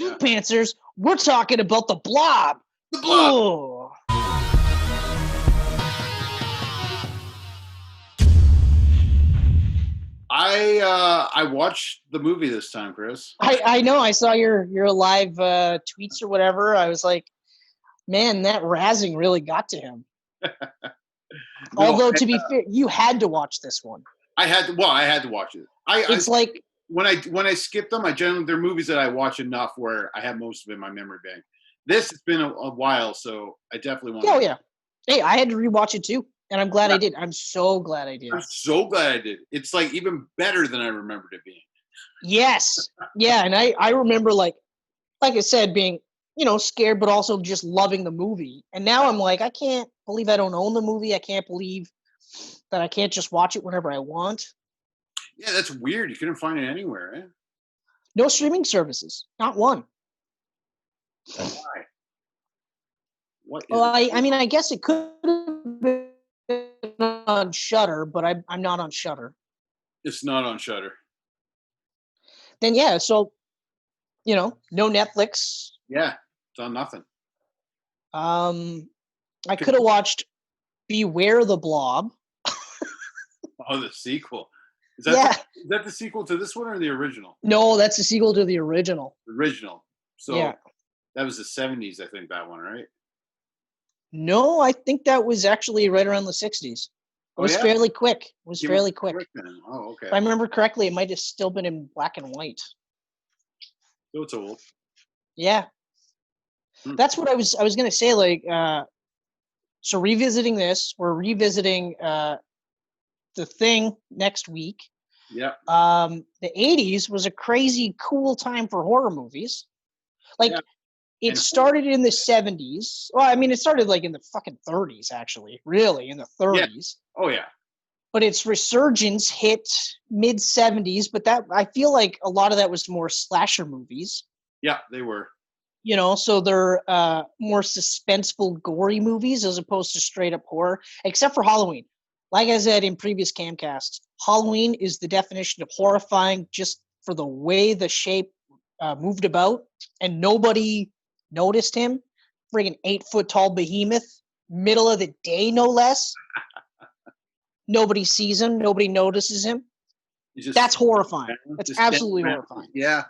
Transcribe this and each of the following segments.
Geek Pantsers, we're talking about the Blob. The Blob. Oh. I watched the movie this time, Chris. I know. I saw your live tweets or whatever. I was like, man, that razzing really got to him. Although, to be fair, you had to watch this one. I had to watch it. Like when I skip them, they're movies that I watch enough where I have most of it in my memory bank. This has been a while, so I definitely want. Oh yeah. Hey, I had to rewatch it too, and I'm glad I did. I'm so glad I did. I'm so glad I did. It's like even better than I remembered it being. Yes. Yeah, and I remember like I said, being scared, but also just loving the movie. And now I'm like, I can't believe I don't own the movie. I can't believe that I can't just watch it whenever I want. Yeah, that's weird. You couldn't find it anywhere, eh? No streaming services, not one. Why? What? Well, I mean, I guess it could have been on Shudder, but I'm not on Shudder. It's not on Shudder. Then yeah, so no Netflix. Yeah, it's on nothing. I could have watched Beware the Blob. Oh, the sequel. Is that the sequel to this one or the original? No, that's the sequel to the original. Original. So yeah. That was the 70s, I think, that one, right? No, I think that was actually right around the 60s. It was fairly quick. Fairly quick. Oh, okay. If I remember correctly, it might have still been in black and white. So it's old. Yeah. That's what I was going to say. Like, so revisiting this, we're revisiting The Thing next week. Yeah. The 80s was a crazy cool time for horror movies. Like, it started in the 70s. Well, I mean, it started like in the fucking 30s, actually. Really, in the 30s. Yeah. Oh, yeah. But its resurgence hit mid 70s. But that I feel like a lot of that was more slasher movies. Yeah, they were. So they're more suspenseful, gory movies as opposed to straight up horror, except for Halloween. Like I said in previous camcasts, Halloween is the definition of horrifying just for the way the shape moved about, and nobody noticed him. Friggin' 8-foot tall behemoth, middle of the day, no less. Nobody sees him. Nobody notices him. That's horrifying. That's absolutely horrifying. Yeah.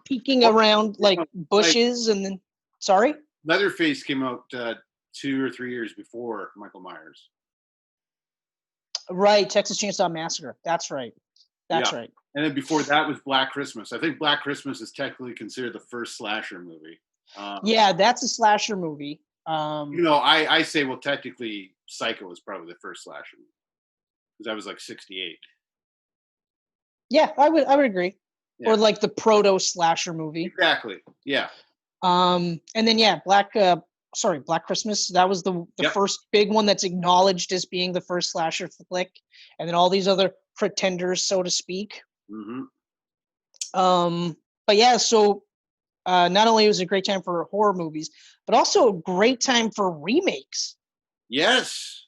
Peeking around like bushes and then, sorry? Leatherface came out 2 or 3 years before Michael Myers. Right, Texas Chainsaw Massacre. That's right. Right. And then before that was Black Christmas. I think Black Christmas is technically considered the first slasher movie. Yeah, that's a slasher movie. I say, well, technically, Psycho was probably the first slasher movie because that was like 1968. Yeah, I would agree. Yeah. Or like the proto slasher movie. Exactly. Yeah. And then Black Christmas. That was the first big one that's acknowledged as being the first slasher flick, and then all these other pretenders, so to speak. Mm-hmm. But yeah, so not only was it a great time for horror movies, but also a great time for remakes. Yes.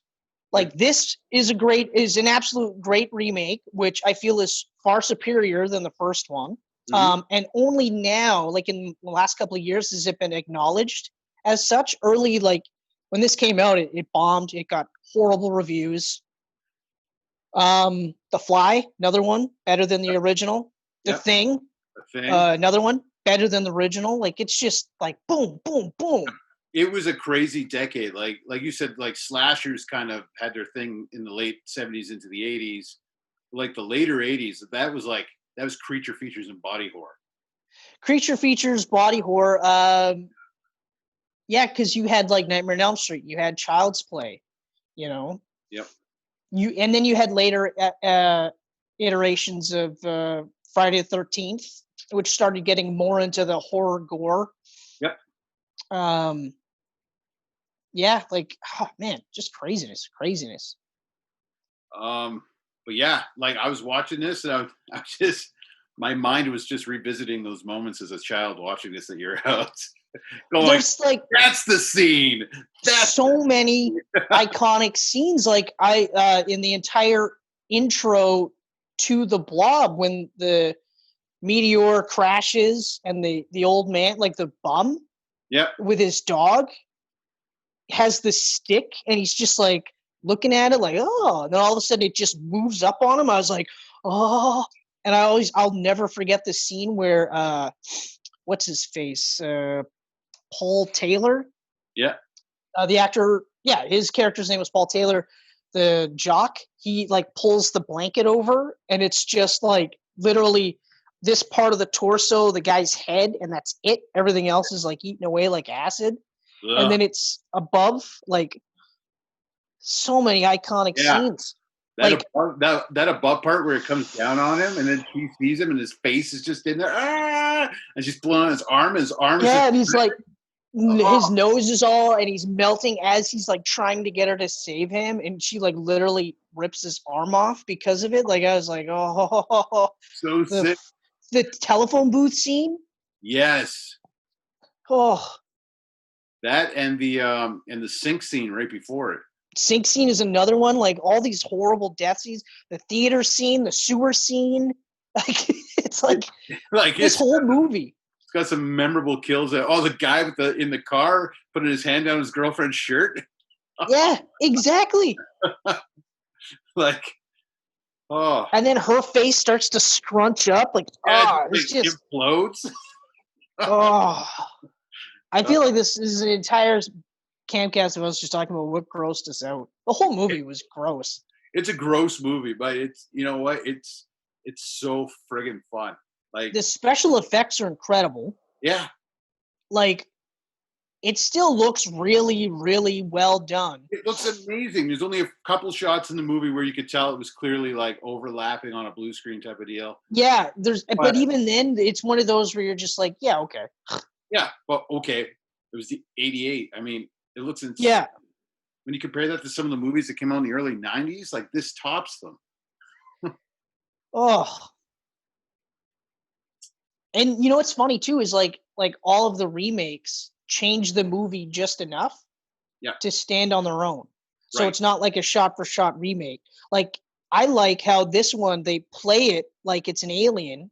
Like this is an absolute great remake, which I feel is far superior than the first one. Mm-hmm. And only now, like in the last couple of years, has it been acknowledged as such. Early, like when this came out, it bombed. It got horrible reviews. The Fly, another one, better than the original. The Thing, another one, better than the original. Like it's just like boom, boom, boom. It was a crazy decade. Like you said, like slashers kind of had their thing in the late 70s into the 80s. Like the later 80s, that was creature features and body horror. Creature features, body horror. Yeah, because you had like Nightmare on Elm Street, you had Child's Play, Yep. And then you had later iterations of Friday the 13th, which started getting more into the horror gore. Yep. Yeah, like man, just craziness. But yeah, like I was watching this and I just my mind was just revisiting those moments as a child watching this at your house. There's like that's the scene. So many iconic scenes. Like I in the entire intro to the Blob, when the meteor crashes and the old man, like the bum Yep. with his dog, has the stick and he's just like looking at it like, oh, and then all of a sudden it just moves up on him. I was like, oh, and I'll never forget the scene where what's his face? Paul Taylor. Yeah. The actor, yeah, his character's name was Paul Taylor. The jock, he like pulls the blanket over and it's just like literally this part of the torso, the guy's head, and that's it. Everything else is like eaten away like acid. Ugh. And then it's above, like so many iconic scenes. That above part where it comes down on him and then she sees him and his face is just in there. Ah! And she's pulling on his arm. His arm is and he's like, his nose is all, and he's melting as he's like trying to get her to save him, and she like literally rips his arm off because of it. Like I was like, oh, so sick. The telephone booth scene. Yes. Oh, that and the sink scene right before it. Sink scene is another one. Like all these horrible death scenes, the theater scene, the sewer scene. Like it's like this whole movie. It's got some memorable kills. Oh, the guy in the car putting his hand down his girlfriend's shirt. Yeah, exactly. Like, oh. And then her face starts to scrunch up. Like, it just implodes. Oh, I feel like this is an entire Camcast of us just talking about what grossed us out. The whole movie was gross. It's a gross movie, but it's, you know what? It's so friggin' fun. Like the special effects are incredible. Yeah. Like it still looks really, really well done. It looks amazing. There's only a couple shots in the movie where you could tell it was clearly like overlapping on a blue screen type of deal. Yeah, but even then, it's one of those where you're just like, yeah, okay. Yeah, but okay. It was the 88. I mean, it looks insane. Yeah. When you compare that to some of the movies that came out in the early 90s, like this tops them. Oh. And you know what's funny too is like all of the remakes change the movie just enough to stand on their own. So it's not like a shot for shot remake. Like I like how this one they play it like it's an alien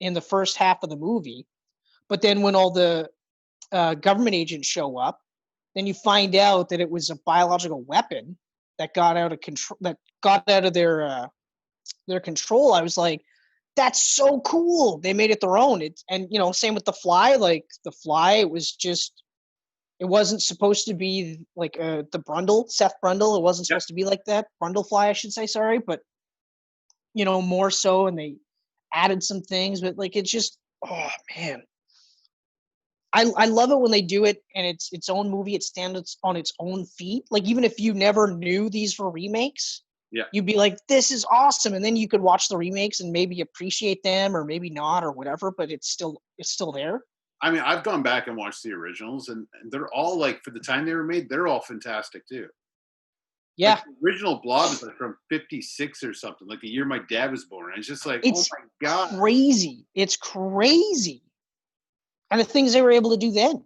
in the first half of the movie, but then when all the government agents show up, then you find out that it was a biological weapon that got out of control. That got out of their control. I was like, that's so cool. They made it their own. And you know, same with The Fly. Like The Fly, it wasn't supposed to be like the Brundle, Seth Brundle. It wasn't supposed to be like that. Brundlefly, I should say, sorry. But, you know, more so, and they added some things. But, like, it's just, oh, man. I love it when they do it, and it's its own movie. It stands on its own feet. Like, even if you never knew these were remakes, you'd be like, this is awesome. And then you could watch the remakes and maybe appreciate them or maybe not or whatever, but it's still there. I mean, I've gone back and watched the originals, and they're all like, for the time they were made, they're all fantastic too. Yeah. Like, the original Blob is like from 56 or something, like the year my dad was born. And it's just like, it's oh my God. Crazy. It's crazy. And the things they were able to do then.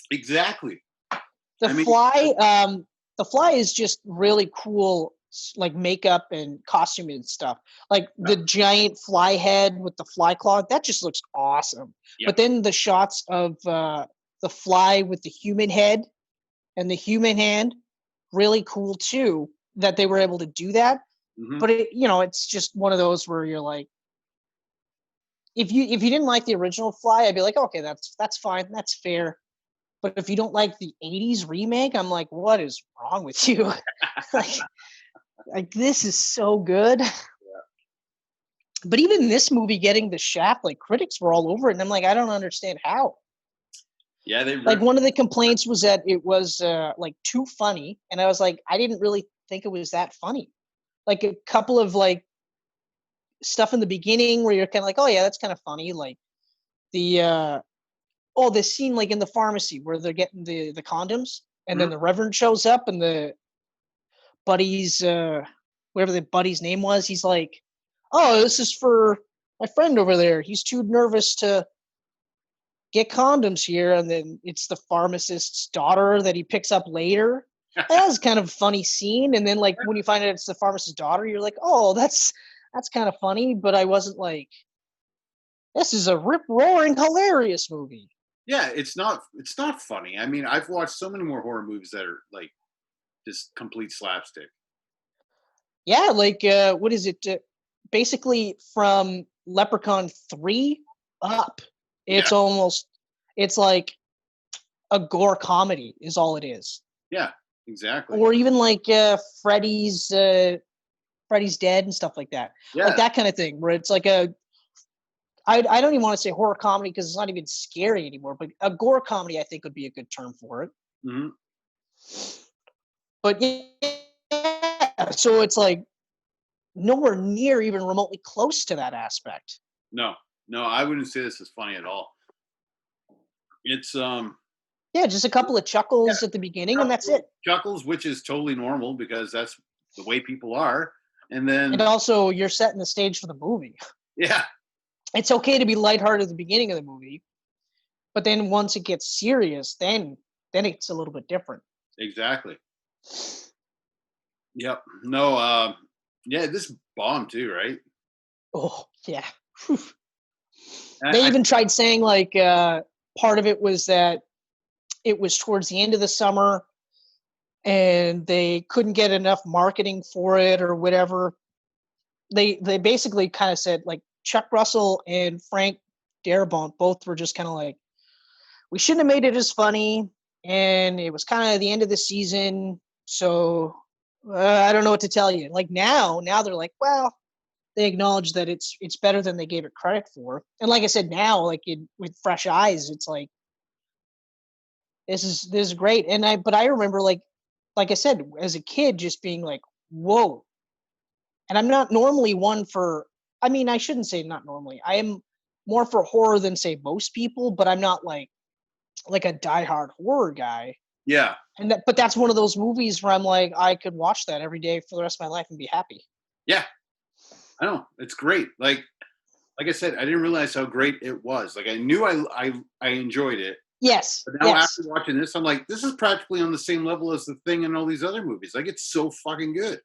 Exactly. The Fly is just really cool, like makeup and costume and stuff. Like the giant fly head with the fly claw, that just looks awesome. Yeah. But then the shots of the fly with the human head and the human hand, really cool too, that they were able to do that. Mm-hmm. But it's just one of those where you're like, if you didn't like the original Fly, I'd be like, okay, that's fine, that's fair. But if you don't like the 80s remake, I'm like, what is wrong with you? like this is so good. Yeah. But even this movie getting the shaft, like critics were all over it, and I'm like, I don't understand how. Yeah, like one of the complaints was that it was like too funny, and I was like, I didn't really think it was that funny. Like a couple of like stuff in the beginning where you're kind of like, oh yeah, that's kind of funny. Like the this scene like in the pharmacy where they're getting the condoms, and then the Reverend shows up, and the buddy's whatever the buddy's name was, he's like, oh, this is for my friend over there. He's too nervous to get condoms here. And then it's the pharmacist's daughter that he picks up later. That was kind of a funny scene. And then like when you find out it's the pharmacist's daughter, you're like, oh, that's kind of funny. But I wasn't like, This is a rip-roaring hilarious movie. Yeah, it's not funny. I mean, I've watched so many more horror movies that are like just complete slapstick. Yeah, like what is it? Basically, from Leprechaun 3 up, it's Yeah. almost it's like a gore comedy is all it is. Yeah, exactly. Or even like Freddy's Dead and stuff like that. Yeah. Like that kind of thing, where it's like I don't even want to say horror comedy because it's not even scary anymore, but a gore comedy I think would be a good term for it. Mm-hmm. But yeah, so it's like nowhere near even remotely close to that aspect. No, I wouldn't say this is funny at all. It's Yeah, just a couple of chuckles at the beginning, and that's it. chuckles, which is totally normal because that's the way people are. And then And also, you're setting the stage for the movie. yeah, It's okay to be lighthearted at the beginning of the movie, but then once it gets serious, then it's a little bit different. exactly. Yep. No. Yeah, this bombed too, right? Oh yeah. I, They I, even tried saying like part of it was that it was towards the end of the summer and they couldn't get enough marketing for it or whatever. They basically kind of said like Chuck Russell and Frank Darabont both were just kind of like, we shouldn't have made it as funny, and it was kind of the end of the season, so I don't know what to tell you. Like now they're like, well, they acknowledge that it's better than they gave it credit for, and like I said, now like with fresh eyes, it's like this is great. And I remember like I said, as a kid, just being like, whoa. And I'm not normally one for, I mean, I shouldn't say not normally. I am more for horror than say most people, but I'm not like a diehard horror guy. yeah. But that's one of those movies where I'm like, I could watch that every day for the rest of my life and be happy. Yeah. I know. It's great. Like I said, I didn't realize how great it was. Like I knew I enjoyed it. Yes. But now yes. after watching this, I'm like, this is practically on the same level as The Thing and all these other movies. Like it's so fucking good.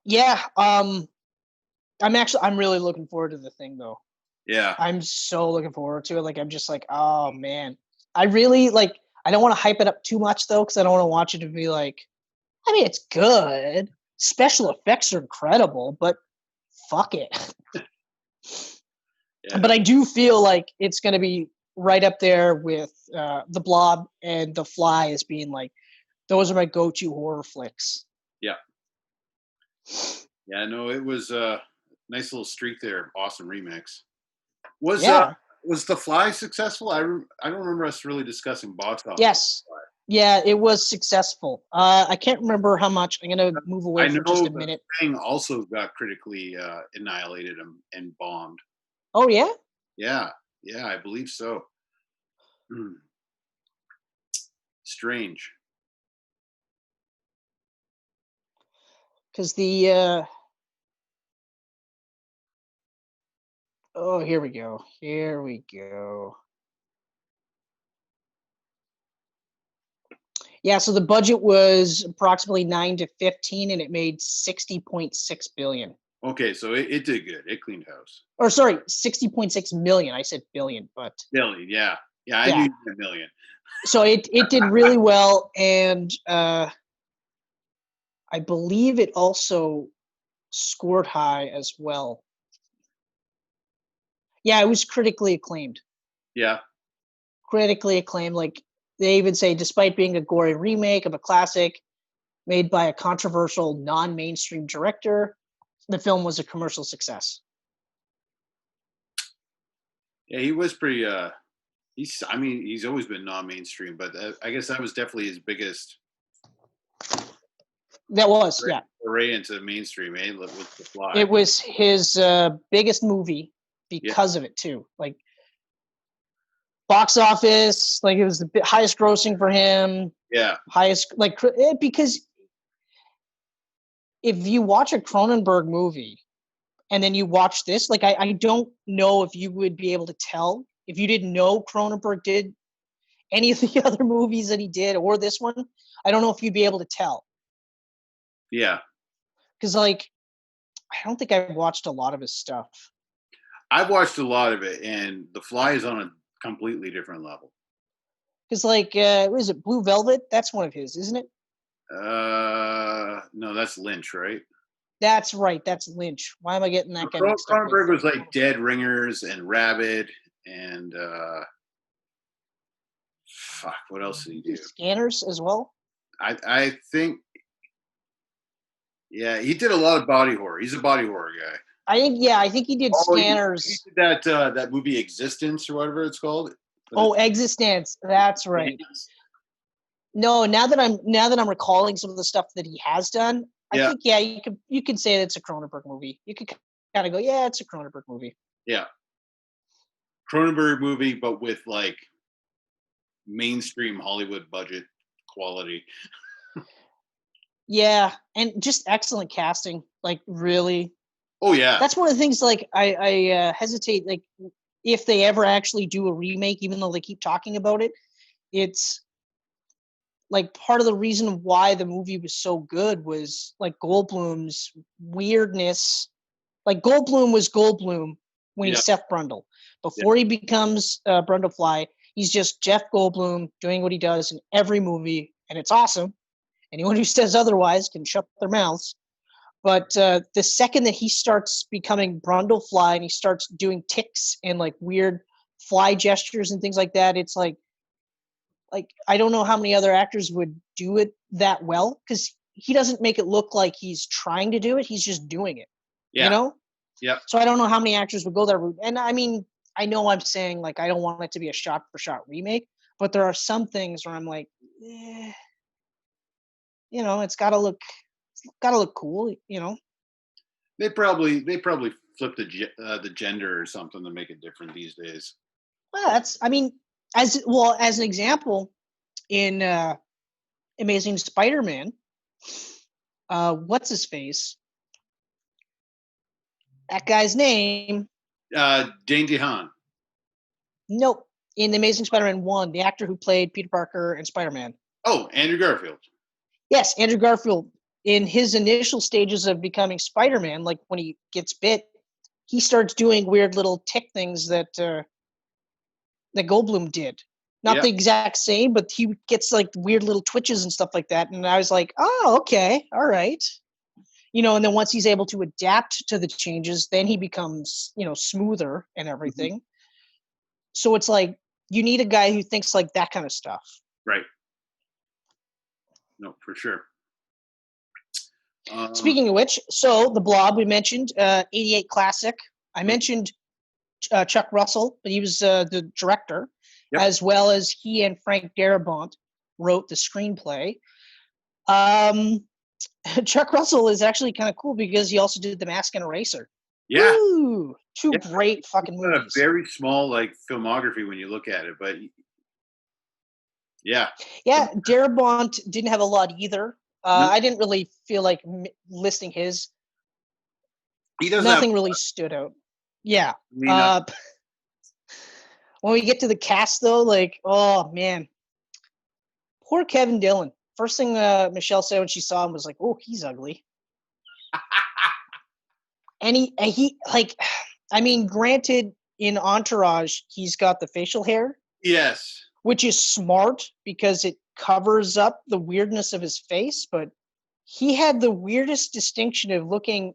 Yeah. I'm really looking forward to The Thing though. Yeah. I'm so looking forward to it. Like I'm just like, oh man. I really like I don't want to hype it up too much though, because I don't want to watch it to be like, I mean, it's good. Special effects are incredible, but fuck it. Yeah. But I do feel like it's going to be right up there with The Blob and The Fly as being like, those are my go-to horror flicks. Yeah. Yeah, no, it was a nice little streak there. Awesome remix. Was The Fly successful? I don't remember us really discussing box office. Yes. Yeah, it was successful. I can't remember how much. I'm going to move away for just a minute. The Thing also got critically annihilated and bombed. Oh, yeah? Yeah, I believe so. Strange. Because the... oh, here we go. Yeah, so the budget was approximately 9 to 15, and it made 60.6 billion. Okay, so it did good. It cleaned house. Or sorry, 60.6 million. I said billion, but billion. Yeah, I knew you said million. So it did really well, and I believe it also scored high as well. Yeah, it was critically acclaimed. Yeah. Critically acclaimed. Like they even say, despite being a gory remake of a classic made by a controversial non-mainstream director, the film was a commercial success. Yeah, he was pretty he's always been non-mainstream, but I guess that was definitely his biggest foray into mainstream, with The Fly. It was his biggest movie because of it too. Like box office, like it was the highest grossing for him. Yeah. Highest, like, because if you watch a Cronenberg movie and then you watch this, like, I don't know if you would be able to tell if you didn't know Cronenberg did any of the other movies that he did or this one. I don't know if you'd be able to tell. Yeah. Because, like, I don't think I've watched a lot of his stuff. I've watched a lot of it, and The Fly is on a completely different level. Because like, what is it, Blue Velvet? That's one of his, isn't it? No, that's Lynch, right? That's right. That's Lynch. Why am I getting that guy mixed up? Cronenberg was like Dead Ringers and Rabid and fuck. What else did he do? Scanners as well. I think, yeah, he did a lot of body horror. He's a body horror guy. I think he did Scanners. He did that movie Existence or whatever it's called. Oh, Existence. That's right. No, now that I'm recalling some of the stuff that he has done, I think you could say it's a Cronenberg movie. You could kind of go, yeah, it's a Cronenberg movie. Yeah. Cronenberg movie, but with like mainstream Hollywood budget quality. Yeah, and just excellent casting. Like really. Oh yeah. That's one of the things. Like I hesitate. Like if they ever actually do a remake, even though they keep talking about it, it's like part of the reason why the movie was so good was like Goldblum's weirdness. Like Goldblum was Goldblum when he's Seth Brundle. Before he becomes Brundlefly, he's just Jeff Goldblum doing what he does in every movie, and it's awesome. Anyone who says otherwise can shut their mouths. But the second that he starts becoming Brundlefly and he starts doing ticks and like weird fly gestures and things like that, it's like I don't know how many other actors would do it that well because he doesn't make it look like he's trying to do it. He's just doing it. Yeah. You know? Yeah. So I don't know how many actors would go that route. And I mean, I know I'm saying like I don't want it to be a shot for shot remake, but there are some things where I'm like, you know, it's gotta look cool, you know. They probably flip the gender or something to make it different these days. Well, as an example, in Amazing Spider-Man, what's his face? That guy's name. Dane DeHaan. Nope. In the Amazing Spider-Man 1, the actor who played Peter Parker and Spider-Man. Oh, Andrew Garfield. Yes, Andrew Garfield. In his initial stages of becoming Spider-Man, like when he gets bit, he starts doing weird little tick things that Goldblum did. Not the exact same, but he gets like weird little twitches and stuff like that. And I was like, oh, okay, all right. You know, and then once he's able to adapt to the changes, then he becomes, you know, smoother and everything. Mm-hmm. So it's like you need a guy who thinks like that kind of stuff. Right. No, for sure. Speaking of which, so the Blob we mentioned, 88 classic. I mentioned Chuck Russell, but he was the director, as well as he and Frank Darabont wrote the screenplay. Chuck Russell is actually kind of cool because he also did The Mask and Eraser. Yeah. Woo! Two great fucking movies. A very small like filmography when you look at it, but yeah. Yeah, Darabont didn't have a lot either. I didn't really feel like listing his. He doesn't. Nothing really stood out. Yeah. When we get to the cast, though, like, oh man, poor Kevin Dillon. First thing Michelle said when she saw him was like, "Oh, he's ugly." and he like, I mean, granted, in Entourage, he's got the facial hair. Yes. Which is smart because it covers up the weirdness of his face, but he had the weirdest distinction of looking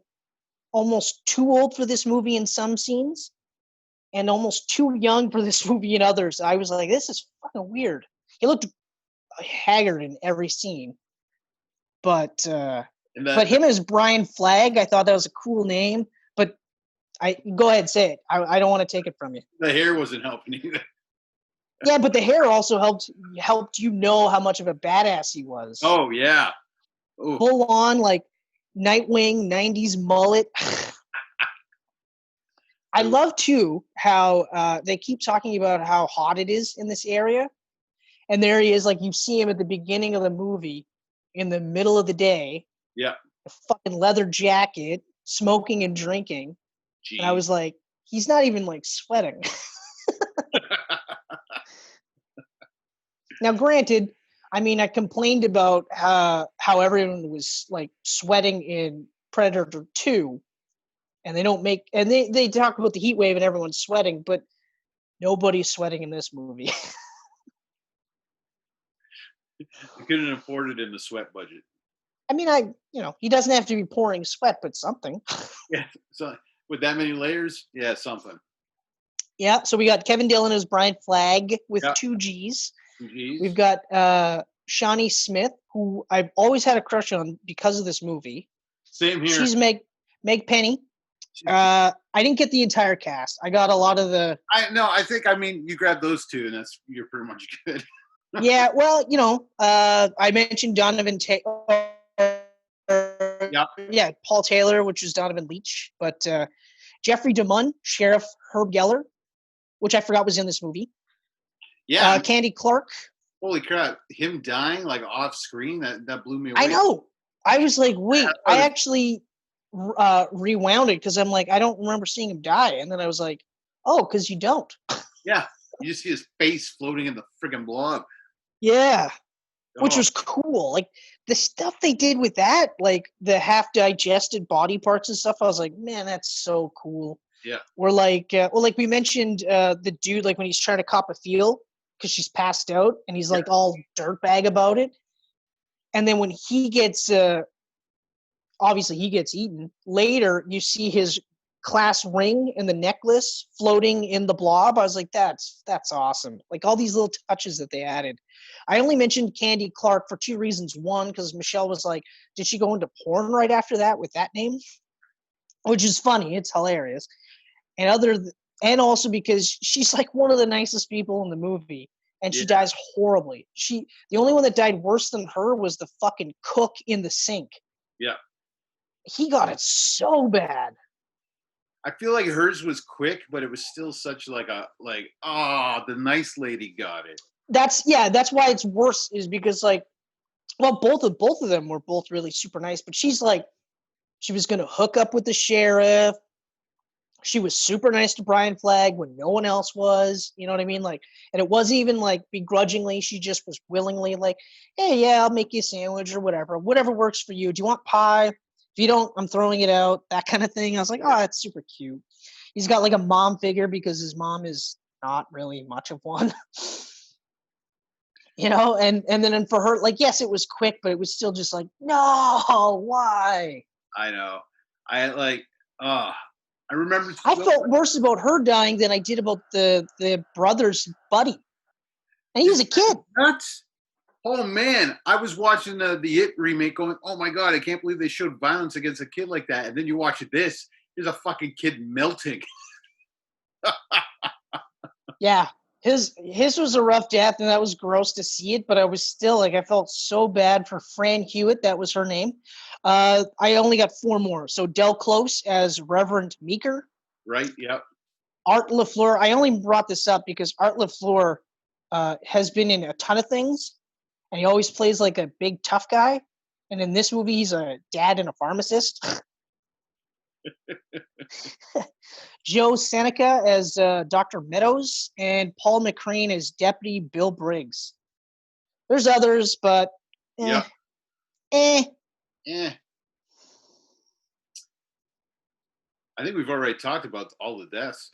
almost too old for this movie in some scenes and almost too young for this movie in others. I was like, this is fucking weird. He looked haggard in every scene. But him as Brian Flagg, I thought that was a cool name, but go ahead, say it. I don't want to take it from you. The hair wasn't helping either. Yeah, but the hair also helped you know how much of a badass he was. Oh, yeah. Ooh. Full on, like, Nightwing, 90s mullet. I love, too, how they keep talking about how hot it is in this area. And there he is, like, you see him at the beginning of the movie in the middle of the day. Yeah. A fucking leather jacket, smoking and drinking. Jeez. And I was like, he's not even, like, sweating. Now, granted, I mean, I complained about how everyone was like sweating in Predator 2, and they talk about the heat wave and everyone's sweating, but nobody's sweating in this movie. You couldn't afford it in the sweat budget. I mean, he doesn't have to be pouring sweat, but something. Yeah, so with that many layers, yeah, something. Yeah, so we got Kevin Dillon as Brian Flagg with Yeah. 2 G's. 2 Gs. We've got Shawnee Smith, who I've always had a crush on because of this movie. Same here. She's Meg Penny. I didn't get the entire cast. I got a lot of the. I mean, you grabbed those two, and you're pretty much good. Yeah, well, I mentioned Donovan Taylor. Yeah, Paul Taylor, which is Donovan Leitch, but Jeffrey DeMunn, Sheriff Herb Geller, which I forgot was in this movie. Yeah, Candy Clark. Holy crap! Him dying like off screen, that blew me away. I know. I was like, wait, I actually rewound it because I'm like, I don't remember seeing him die, and then I was like, oh, because you don't. Yeah, you just see his face floating in the friggin' blob. Yeah, which was cool. Like the stuff they did with that, like the half-digested body parts and stuff. I was like, man, that's so cool. Yeah. Or like, like we mentioned, the dude, like when he's trying to cop a feel because she's passed out, and he's like all dirtbag about it. And then when he gets, obviously he gets eaten. Later, you see his class ring and the necklace floating in the blob. I was like, that's awesome. Like all these little touches that they added. I only mentioned Candy Clark for 2 reasons. One, because Michelle was like, did she go into porn right after that with that name? Which is funny. It's hilarious. And also because she's like one of the nicest people in the movie. And she dies horribly. The only one that died worse than her was the fucking cook in the sink. Yeah. He got it so bad. I feel like hers was quick, but it was still such the nice lady got it. That's why it's worse, is because both of them were both really super nice, but she's like, she was going to hook up with the sheriff. She was super nice to Brian Flagg when no one else was, you know what I mean? Like, and it wasn't even like begrudgingly. She just was willingly like, hey, yeah, I'll make you a sandwich or whatever works for you. Do you want pie? If you don't, I'm throwing it out, that kind of thing. I was like, oh, that's super cute. He's got like a mom figure because his mom is not really much of one. And then for her, like, yes, it was quick, but it was still just like, no, why? I know. I remember. I felt worse about her dying than I did about the brother's buddy. And he was a kid. Nuts. Oh, man. I was watching the It remake going, oh, my God, I can't believe they showed violence against a kid like that. And then you watch this. There's a fucking kid melting. Yeah. His was a rough death, and that was gross to see it, but I was still like, I felt so bad for Fran Hewitt. That was her name. I only got 4 more. So Del Close as Reverend Meeker. Right, yep. Art LaFleur. I only brought this up because Art LaFleur has been in a ton of things, and he always plays like a big tough guy. And in this movie, he's a dad and a pharmacist. Joe Seneca as Dr. Meadows, and Paul McCrane as Deputy Bill Briggs. There's others, but Yeah. I think we've already talked about all the deaths.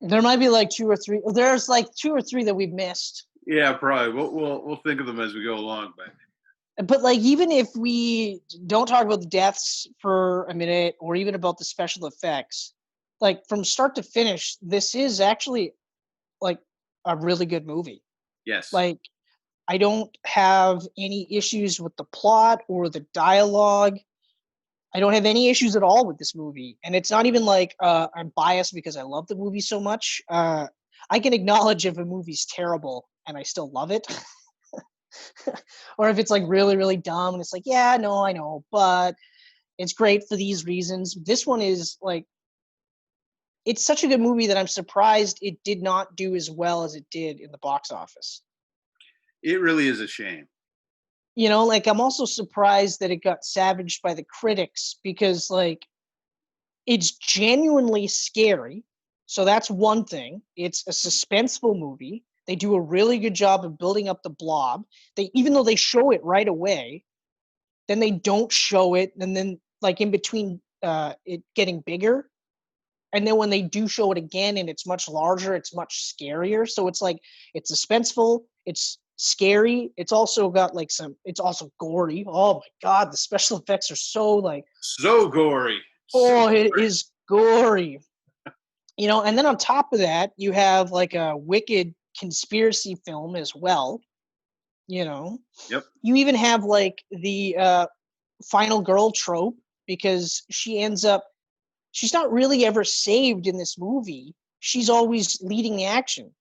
There might be like 2 or 3. There's like 2 or 3 that we've missed. Yeah, probably. We'll think of them as we go along, But like, even if we don't talk about the deaths for a minute, or even about the special effects, like from start to finish, this is actually like a really good movie. Yes. Like, I don't have any issues with the plot or the dialogue. I don't have any issues at all with this movie. And it's not even like I'm biased because I love the movie so much. I can acknowledge if a movie's terrible and I still love it. Or if it's like really, really dumb and it's like, yeah, no, I know, but it's great for these reasons. This one is like, it's such a good movie that I'm surprised it did not do as well as it did in the box office. It really is a shame. Like, I'm also surprised that it got savaged by the critics because, like, it's genuinely scary. So that's one thing. It's a suspenseful movie. They do a really good job of building up the blob. Even though they show it right away, then they don't show it. And then, like, in between it getting bigger. And then when they do show it again and it's much larger, it's much scarier. So it's like, it's suspenseful, it's scary. It's also got like it's also gory. Oh my God, the special effects are so gory. Oh, it is gory. And then on top of that, you have like a wicked conspiracy film as well. Yep. You even have like the final girl trope, because she's not really ever saved in this movie. She's always leading the action.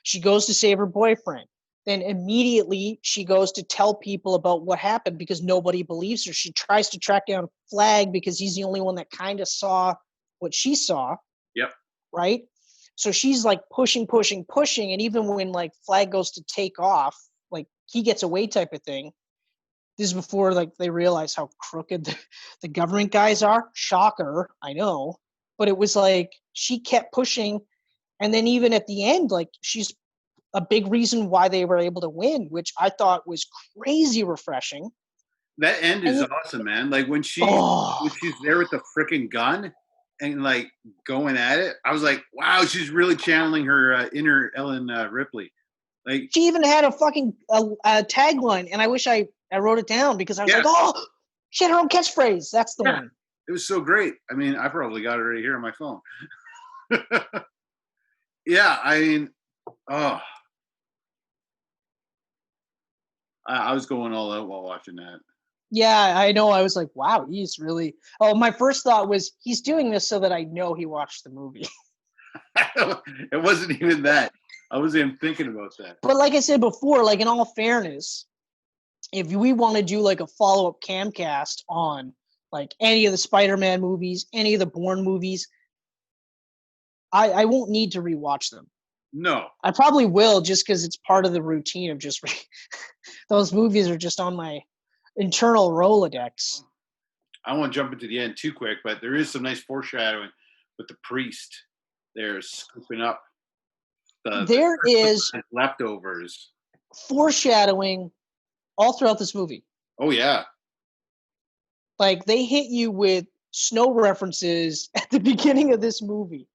She goes to save her boyfriend. Then immediately she goes to tell people about what happened because nobody believes her. She tries to track down Flag because he's the only one that kind of saw what she saw. Yep. Right? So she's like pushing. And even when like Flag goes to take off, like he gets away type of thing. This is before like they realize how crooked the government guys are. Shocker, I know. But it was like she kept pushing. And then even at the end, like she's a big reason why they were able to win, which I thought was crazy refreshing. That end is awesome, man. Like when she's there with the freaking gun and like going at it, I was like, wow, she's really channeling her inner Ellen Ripley. Like she even had a fucking tagline, and I wish I wrote it down because I was like, oh, she had her own catchphrase. That's the one. It was so great. I mean, I probably got it right here on my phone. Yeah, I mean, oh. I was going all out while watching that. Yeah, I know. I was like, wow, he's really... Oh, my first thought was, he's doing this so that I know he watched the movie. It wasn't even that. I wasn't even thinking about that. But like I said before, like in all fairness, if we want to do like a follow-up camcast on like any of the Spider-Man movies, any of the Bourne movies, I won't need to rewatch them. No. I probably will, just because it's part of the routine of just those movies are just on my internal Rolodex. I don't want to jump into the end too quick, but there is some nice foreshadowing with the priest there scooping up there is leftovers. Foreshadowing all throughout this movie. Oh, yeah. Like, they hit you with snow references at the beginning of this movie.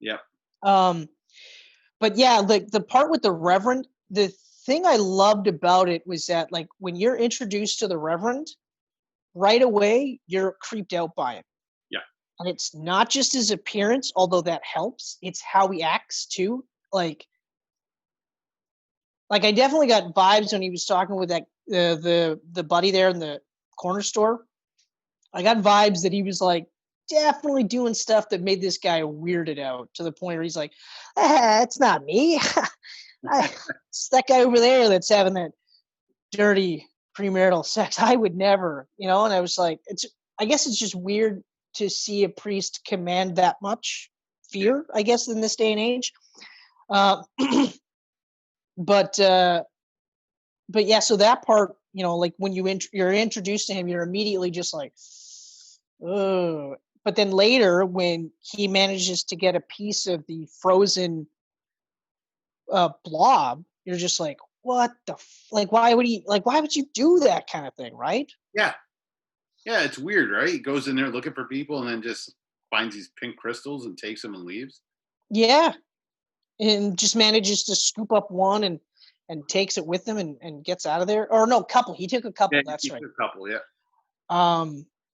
Yep. But yeah, like the part with the Reverend, the thing I loved about it was that like when you're introduced to the Reverend, right away you're creeped out by him. Yeah. And it's not just his appearance, although that helps. It's how he acts too. Like I definitely got vibes when he was talking with that the buddy there in the corner store. I got vibes that he was like definitely doing stuff that made this guy weirded out to the point where he's like, it's not me. It's that guy over there that's having that dirty premarital sex. I would never, and I was like, I guess it's just weird to see a priest command that much fear, I guess, in this day and age. But yeah, so that part, like when you're introduced to him, you're immediately just like, oh. But then later, when he manages to get a piece of the frozen blob, you're just like, what the why would you do that kind of thing, right? Yeah, it's weird, right? He goes in there looking for people and then just finds these pink crystals and takes them and leaves. Yeah, and just manages to scoop up one and takes it with him and gets out of there. Or no, couple. He took a couple. Yeah, that's right. A couple, yeah.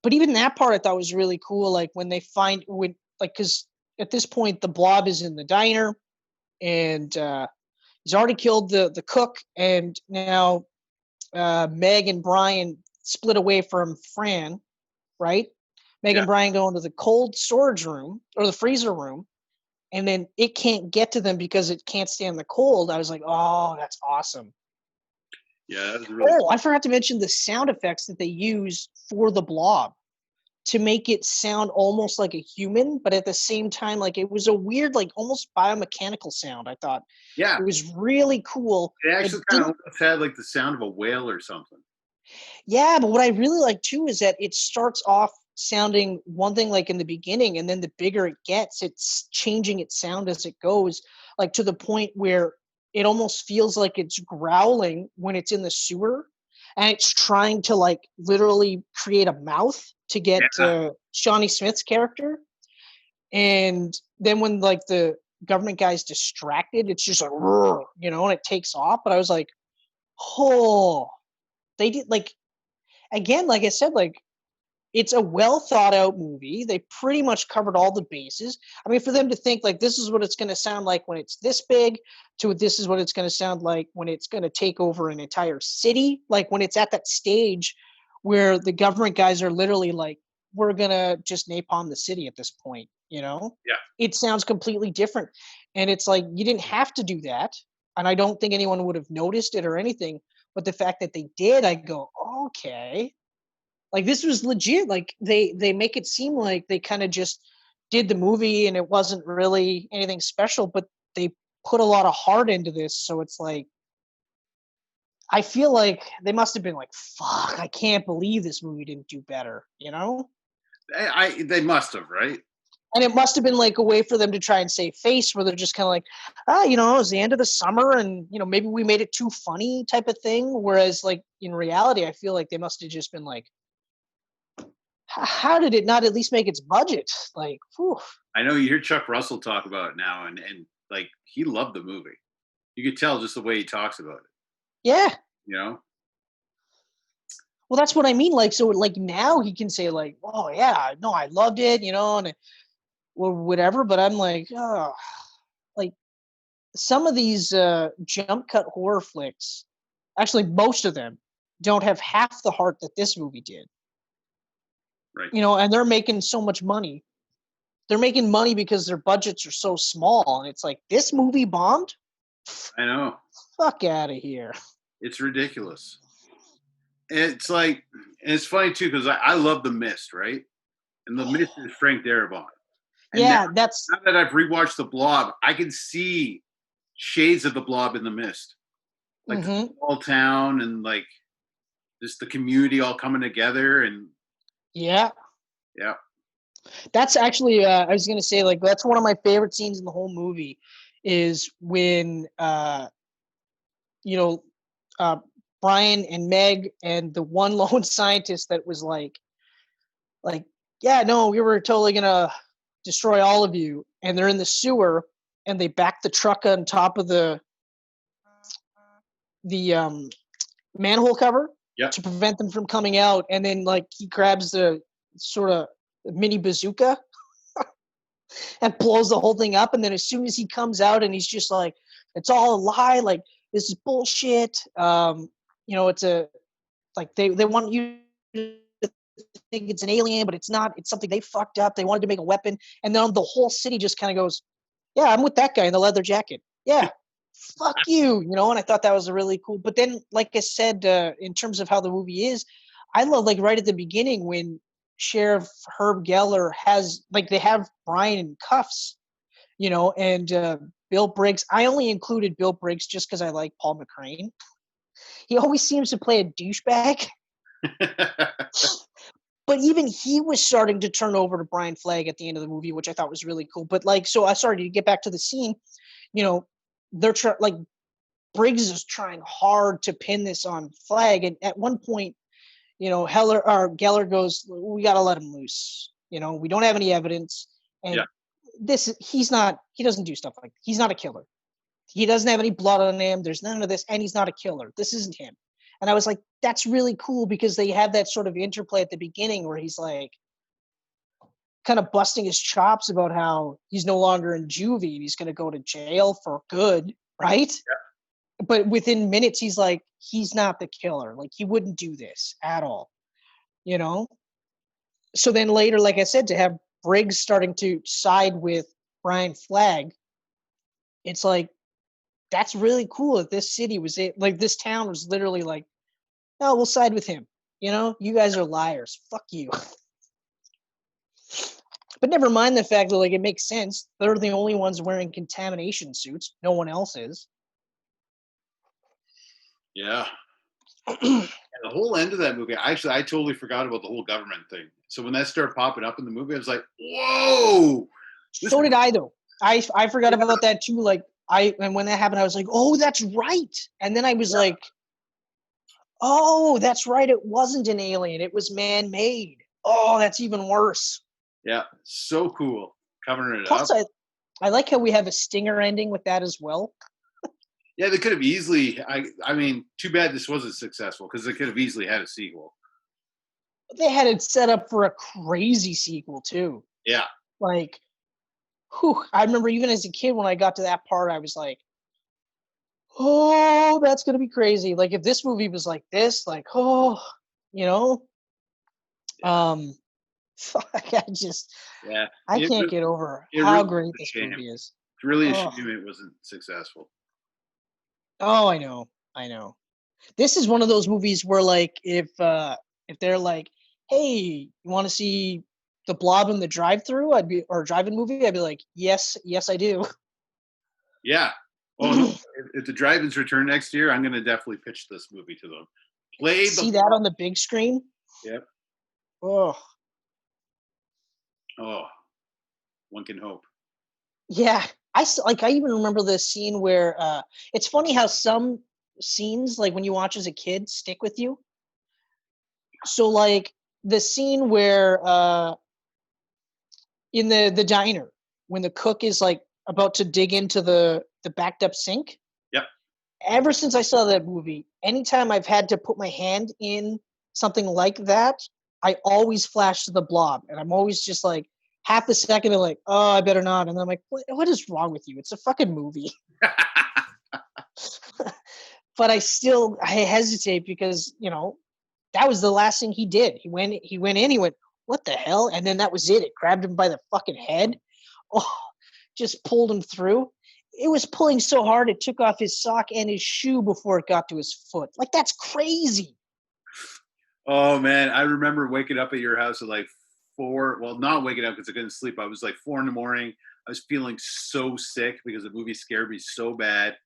But even that part I thought was really cool. Like when they because at this point the blob is in the diner, and he's already killed the cook, and now Meg and Brian split away from Fran, right? Meg and Brian go into the cold storage room or the freezer room, and then it can't get to them because it can't stand the cold. I was like, oh, that's awesome. Yeah, that was really cool. I forgot to mention the sound effects that they use for the blob to make it sound almost like a human, but at the same time, like it was a weird, like almost biomechanical sound. I thought, it was really cool. It actually kind of almost had like the sound of a whale or something. Yeah, but what I really like too is that it starts off sounding one thing like in the beginning, and then the bigger it gets, it's changing its sound as it goes, like to the point where it almost feels like it's growling when it's in the sewer, and it's trying to like literally create a mouth. to get Shawnee Smith's character. And then when like the government guy's distracted, it's just like, you know, and it takes off. But I was like, oh, they did like, again, like I said, like it's a well thought out movie. They pretty much covered all the bases. I mean, for them to think like this is what it's going to sound like when it's this big, to this is what it's going to sound like when it's going to take over an entire city, like when it's at that stage where the government guys are literally like, we're going to just napalm the city at this point, you know? Yeah. It sounds completely different. And it's like, you didn't have to do that. And I don't think anyone would have noticed it or anything. But the fact that they did, I go, okay. Like this was legit. Like they make it seem like they kind of just did the movie and it wasn't really anything special, but they put a lot of heart into this. So it's like, I feel like they must have been like, fuck, I can't believe this movie didn't do better, you know? They must have, right? And it must have been like a way for them to try and save face where they're just kind of like, you know, it was the end of the summer and, you know, maybe we made it too funny type of thing. Whereas like in reality, I feel like they must have just been like, how did it not at least make its budget? Like, whew. I know you hear Chuck Russell talk about it now, and like he loved the movie. You could tell just the way he talks about it. Yeah. You know? Well, that's what I mean. Like, so like now he can say like, oh yeah, no, I loved it, you know, and or whatever. But I'm like, oh, like some of these jump cut horror flicks, actually most of them don't have half the heart that this movie did. Right. You know, and they're making so much money. They're making money because their budgets are so small. And it's like, this movie bombed? I know. Fuck out of here. It's ridiculous. It's like, and it's funny too, because I love The Mist, right? And The Mist is Frank Darabont. And yeah, now that I've rewatched The Blob, I can see shades of The Blob in The Mist. Like the small town and like just the community all coming together and yeah. That's actually I was gonna say like that's one of my favorite scenes in the whole movie is when you know Brian and Meg and the one lone scientist that was like yeah, no, we were totally gonna destroy all of you, and they're in the sewer and they back the truck on top of the manhole cover to prevent them from coming out, and then like he grabs the sort of mini bazooka and blows the whole thing up, and then as soon as he comes out and he's just like, it's all a lie, like this is bullshit, you know, it's a like they want you to think it's an alien, but it's not, it's something they fucked up, they wanted to make a weapon, and then the whole city just kind of goes, yeah, I'm with that guy in the leather jacket, yeah, fuck you, you know. And I thought that was a really cool, but then like I said, in terms of how the movie is, I love like right at the beginning when Sheriff Herb Geller has like they have Brian in cuffs, you know, and Bill Briggs. I only included Bill Briggs just because I like Paul McCrane. He always seems to play a douchebag. But even he was starting to turn over to Brian Flagg at the end of the movie, which I thought was really cool. But like, so I started to get back to the scene, you know, they're like Briggs is trying hard to pin this on Flagg. And at one point, you know, Geller goes, we got to let him loose. You know, we don't have any evidence. And he doesn't do stuff like that. He's not a killer. He doesn't have any blood on him. There's none of this. And he's not a killer. This isn't him. And I was like, that's really cool because they have that sort of interplay at the beginning where he's like kind of busting his chops about how he's no longer in juvie and he's going to go to jail for good. Right. Yeah. But within minutes, he's like, he's not the killer. Like he wouldn't do this at all, you know? So then later, like I said, to have Briggs starting to side with Brian Flagg, it's like, that's really cool that this city was like this town was literally like, no, we'll side with him. You know, you guys are liars. Fuck you. But never mind the fact that like it makes sense. They're the only ones wearing contamination suits. No one else is. Yeah. And the whole end of that movie, I totally forgot about the whole government thing. So when that started popping up in the movie, I was like, whoa. So did I though. I forgot about that too. Like and when that happened, I was like, oh, that's right. And then I was like, oh, that's right. It wasn't an alien. It was man-made. Oh, that's even worse. Yeah, so cool. Covering it Plus, up. I like how we have a stinger ending with that as well. Yeah, they could have easily. I mean, too bad this wasn't successful because they could have easily had a sequel. They had it set up for a crazy sequel too. Yeah. Like, whew, I remember even as a kid when I got to that part, I was like, "Oh, that's gonna be crazy!" Like, if this movie was like this, like, oh, you know, fuck, Yeah. I can't get over It how really was great a this shame. movie is. It's really a Oh, shame it wasn't successful. oh, I know. This is one of those movies where, like, if they're like, "Hey, you want to see the Blob in the drive-through?" or drive-in movie. I'd be like, "Yes, yes, I do." Yeah. Oh no! If the drive-ins return next year, I'm going to definitely pitch this movie to them. Play the See that on the big screen? Yep. Oh, Oh, one can hope. yeah. I even remember the scene where it's funny how some scenes, like when you watch as a kid, stick with you. So, like the scene where in the diner when the cook is like about to dig into the backed up sink. Yep. Ever since I saw that movie, anytime I've had to put my hand in something like that, I always flash to the Blob, and I'm always just like half a second and like, oh, I better not, and then I'm like, what is wrong with you? It's a fucking movie. But I hesitate because that was the last thing he did. He went in, he went, what the hell? And then that was it. It grabbed him by the fucking head. Oh, just pulled him through. It was pulling so hard it took off his sock and his shoe before it got to his foot. Like, that's crazy. Oh man, I remember waking up at your house at like 4. Well, not waking up because I couldn't sleep. I was like 4 in the morning. I was feeling so sick because the movie scared me so bad.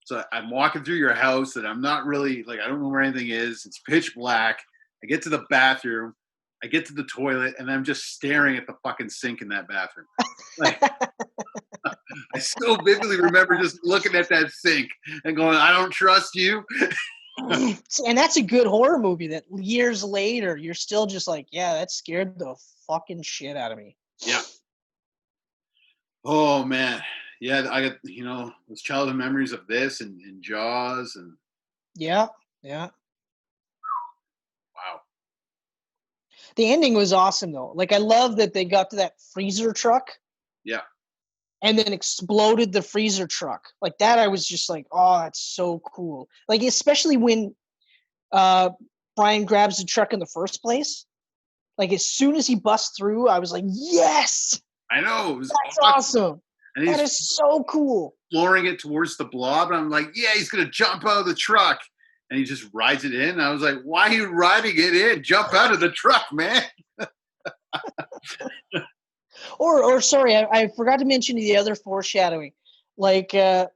So I'm walking through your house and I'm not really like I don't know where anything is. It's pitch black. I get to the bathroom. I get to the toilet and I'm just staring at the fucking sink in that bathroom. Like I so vividly remember just looking at that sink and going, I don't trust you. And that's a good horror movie that years later you're still just like, yeah, that scared the fucking shit out of me. Yeah. Oh man. Yeah, I got those childhood memories of this and Jaws and Yeah, yeah. wow. The ending was awesome though. Like, I love that they got to that freezer truck. Yeah. And then exploded the freezer truck. Like that, I was just like, oh, that's so cool. Like, especially when Brian grabs the truck in the first place. Like, as soon as he busts through, I was like, yes! I know. It was That's awesome. And that is so cool. Flooring it towards the Blob. And I'm like, yeah, he's going to jump out of the truck. And he just rides it in. And I was like, why are you riding it in? Jump out of the truck, man. Or sorry, I forgot to mention the other foreshadowing. Like, right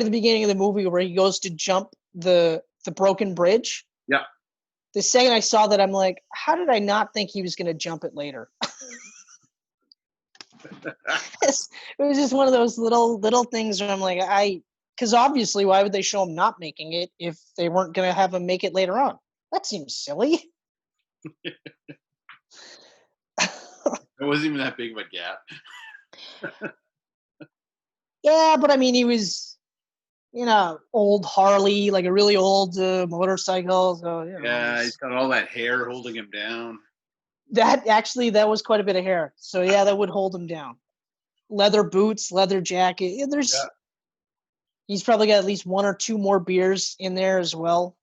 at the beginning of the movie where he goes to jump the broken bridge. Yeah. The second I saw that, I'm like, how did I not think he was going to jump it later? It was just one of those little things where I'm like, because obviously, why would they show him not making it if they weren't going to have him make it later on? That seems silly. It wasn't even that big of a gap. Yeah, but I mean, he was, old Harley, like a really old motorcycle. So Yeah, he's got all that hair holding him down. That was quite a bit of hair. So yeah, that would hold him down. Leather boots, leather jacket. Yeah, he's probably got at least 1 or 2 more beers in there as well.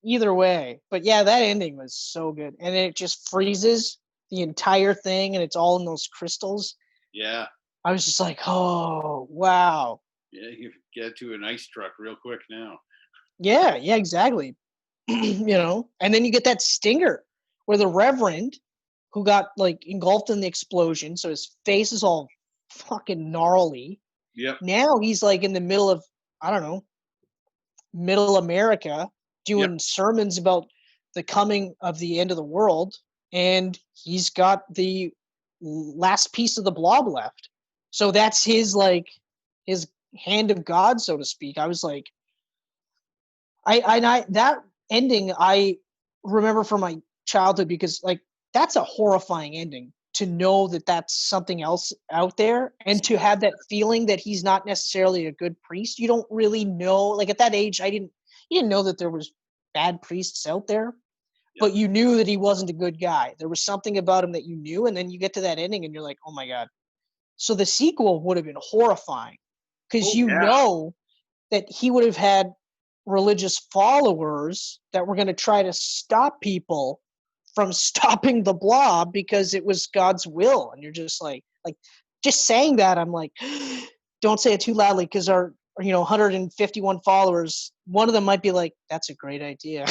Either way, but yeah, that ending was so good, and it just freezes the entire thing, and it's all in those crystals. Yeah. I was just like, oh wow. Yeah, you get to an ice truck real quick now. Yeah, exactly. And then you get that stinger where the Reverend, who got like engulfed in the explosion, so his face is all fucking gnarly. Yep. Now he's like in the middle of, I don't know, middle America doing sermons about the coming of the end of the world, and he's got the last piece of the Blob left. So that's his hand of God, so to speak. I was like, I that ending I remember from my childhood because like that's a horrifying ending, to know that that's something else out there, and to have that feeling that he's not necessarily a good priest. You don't really know. Like at that age, you didn't know that there was bad priests out there, but you knew that he wasn't a good guy. There was something about him that you knew, and then you get to that ending and you're like, oh my God. So the sequel would have been horrifying, because know that he would have had religious followers that were going to try to stop people from stopping the Blob because it was God's will. And you're just like just saying that, I'm like, don't say it too loudly, because our 151 followers, one of them might be like, that's a great idea.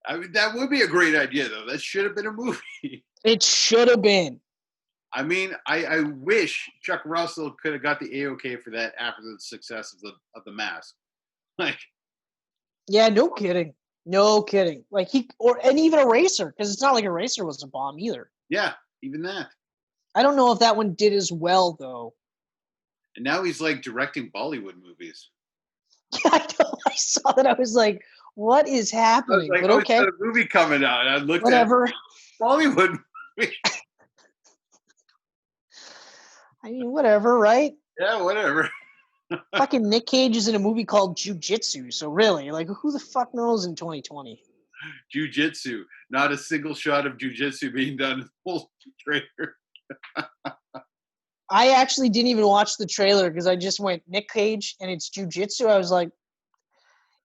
I mean, that would be a great idea, though. That should have been a movie. It should have been. I mean, I wish Chuck Russell could have got the A-OK for that after the success of the Mask. Like, yeah, no kidding. No kidding. Like and even Eraser, because it's not like Eraser was a bomb either. Yeah, even that. I don't know if that one did as well, though. And now he's like directing Bollywood movies. Yeah, I know. I saw that. I was like, what is happening? Like, but okay. He's got a movie coming out. And I looked Whatever. at Bollywood movie. I mean, whatever, right? Yeah, whatever. Fucking Nick Cage is in a movie called Jiu-Jitsu. So really, like, who the fuck knows in 2020? Jiu-Jitsu. Not a single shot of Jiu-Jitsu being done in the whole trailer. I actually didn't even watch the trailer, because I just went Nick Cage and it's Jiu-Jitsu. I was like,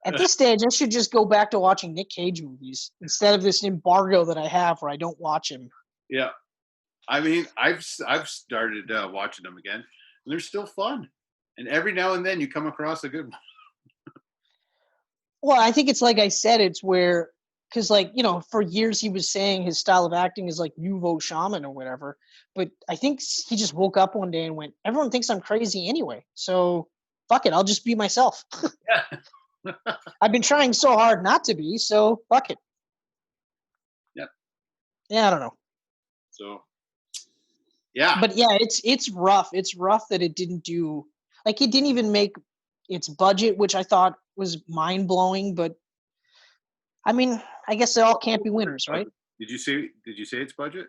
at this stage, I should just go back to watching Nick Cage movies instead of this embargo that I have where I don't watch him. Yeah. I mean, I've started watching them again, and they're still fun. And every now and then you come across a good one. Well, I think it's like I said, it's where, because for years he was saying his style of acting is like nouveau shaman or whatever. But I think he just woke up one day and went, everyone thinks I'm crazy anyway. So fuck it, I'll just be myself. Yeah. I've been trying so hard not to be, so fuck it. Yep. Yeah, I don't know. So, yeah. But yeah, it's rough. It's rough that it didn't do, like, it didn't even make its budget, which I thought was mind-blowing. But I mean, I guess they all can't be winners, right? Did you say its budget?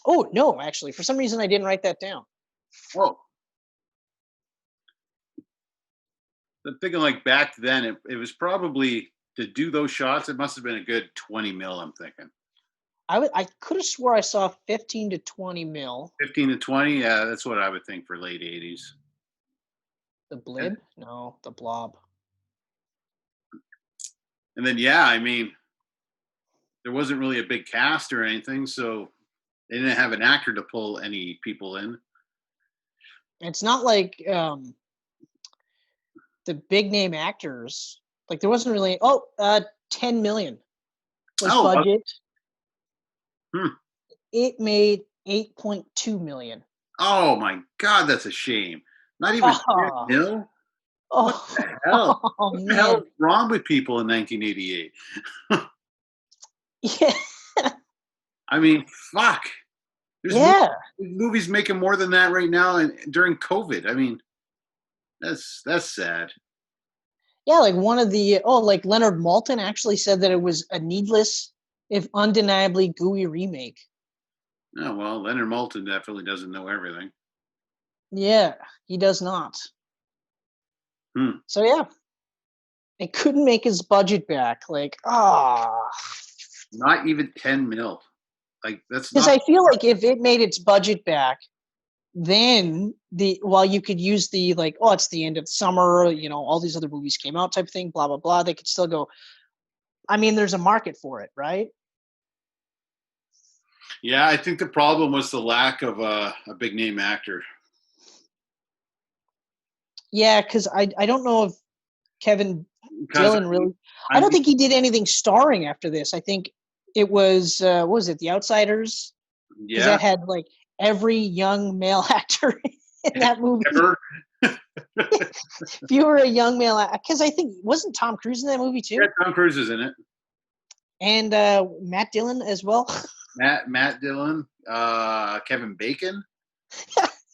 Oh, no, actually. For some reason, I didn't write that down. Oh. I'm thinking, like, back then, it was probably, to do those shots, it must have been a good 20 mil, I'm thinking. I could have swore I saw 15 to 20 mil. 15 to 20? Yeah, that's what I would think for late 80s. The Blib? No, the Blob. And then, yeah, I mean, there wasn't really a big cast or anything, so they didn't have an actor to pull any people in. It's not like the big name actors. Like, there wasn't really 10 million was budget. It made 8.2 million. Oh my God, that's a shame. Not even 10 mil? What the hell? What the hell is wrong with people in 1988? Yeah. I mean, fuck. There's movies making more than that right now, and during COVID. I mean, that's sad. Yeah, like one of the like Leonard Maltin actually said that it was a needless, if undeniably gooey remake. Oh well, Leonard Maltin definitely doesn't know everything. Yeah, he does not. So yeah, it couldn't make his budget back. Like, not even 10 mil. Like, that's because I feel like if it made its budget back, then you could use the like, it's the end of summer, all these other movies came out type thing, blah blah blah. They could still go. I mean, there's a market for it, right? Yeah, I think the problem was the lack of a big name actor. Yeah, because I don't know if Kevin Dillon really. I don't think he did anything starring after this. I think it was what was it, The Outsiders? Yeah, that had like every young male actor in that movie. If you were a young male actor, because I think wasn't Tom Cruise in that movie too? Yeah, Tom Cruise is in it, and Matt Dillon as well. Matt Dillon, Kevin Bacon.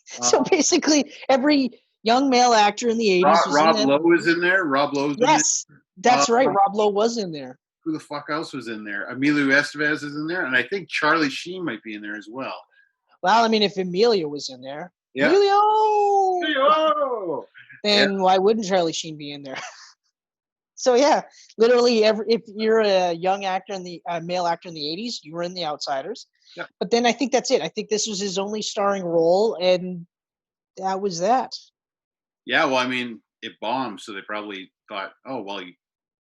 So basically, every young male actor in the 80s. Rob Lowe is in there. Rob Lowe's yes, in it. That's right. Rob Lowe was in there. who the fuck else was in there? Emilio Estevez is in there, and I think Charlie Sheen might be in there as well. Well, I mean, if Emilio was in there, Yeah. Emilio, then why wouldn't Charlie Sheen be in there? So yeah, literally, if you're a young actor male actor in the '80s, you were in The Outsiders. Yeah. But then I think that's it. I think this was his only starring role, and that was that. Yeah, well, I mean, it bombed, so they probably thought, oh, well,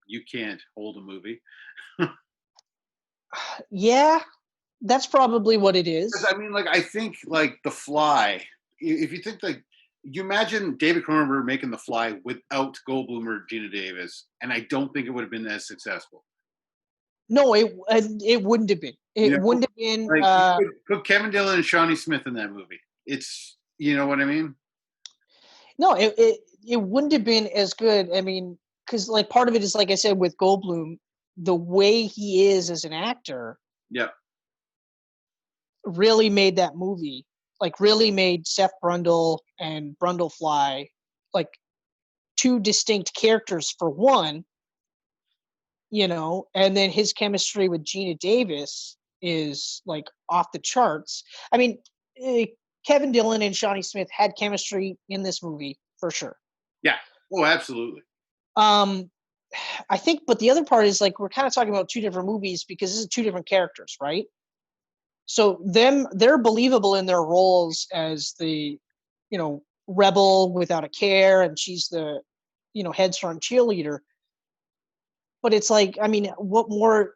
you can't hold a movie. Yeah, that's probably what it is. I mean, like, I think, like, The Fly, if you think, like, you imagine David Cronenberg making The Fly without Goldblum or Gina Davis, and I don't think it would have been as successful. No, it wouldn't have been. It wouldn't have been. Like, put Kevin Dillon and Shawnee Smith in that movie. It's, you know what I mean? No, it wouldn't have been as good. I mean, because like part of it is, like I said, with Goldblum, the way he is as an actor, really made that movie. Like, really made Seth Brundle and Brundlefly like two distinct characters for one. And then his chemistry with Gina Davis is like off the charts. I mean, Kevin Dillon and Shawnee Smith had chemistry in this movie for sure. Yeah. Oh, absolutely. I think, but the other part is like we're kind of talking about two different movies because this is two different characters, right? So they're believable in their roles as the, rebel without a care, and she's the, headstrong cheerleader. But it's like, I mean, what more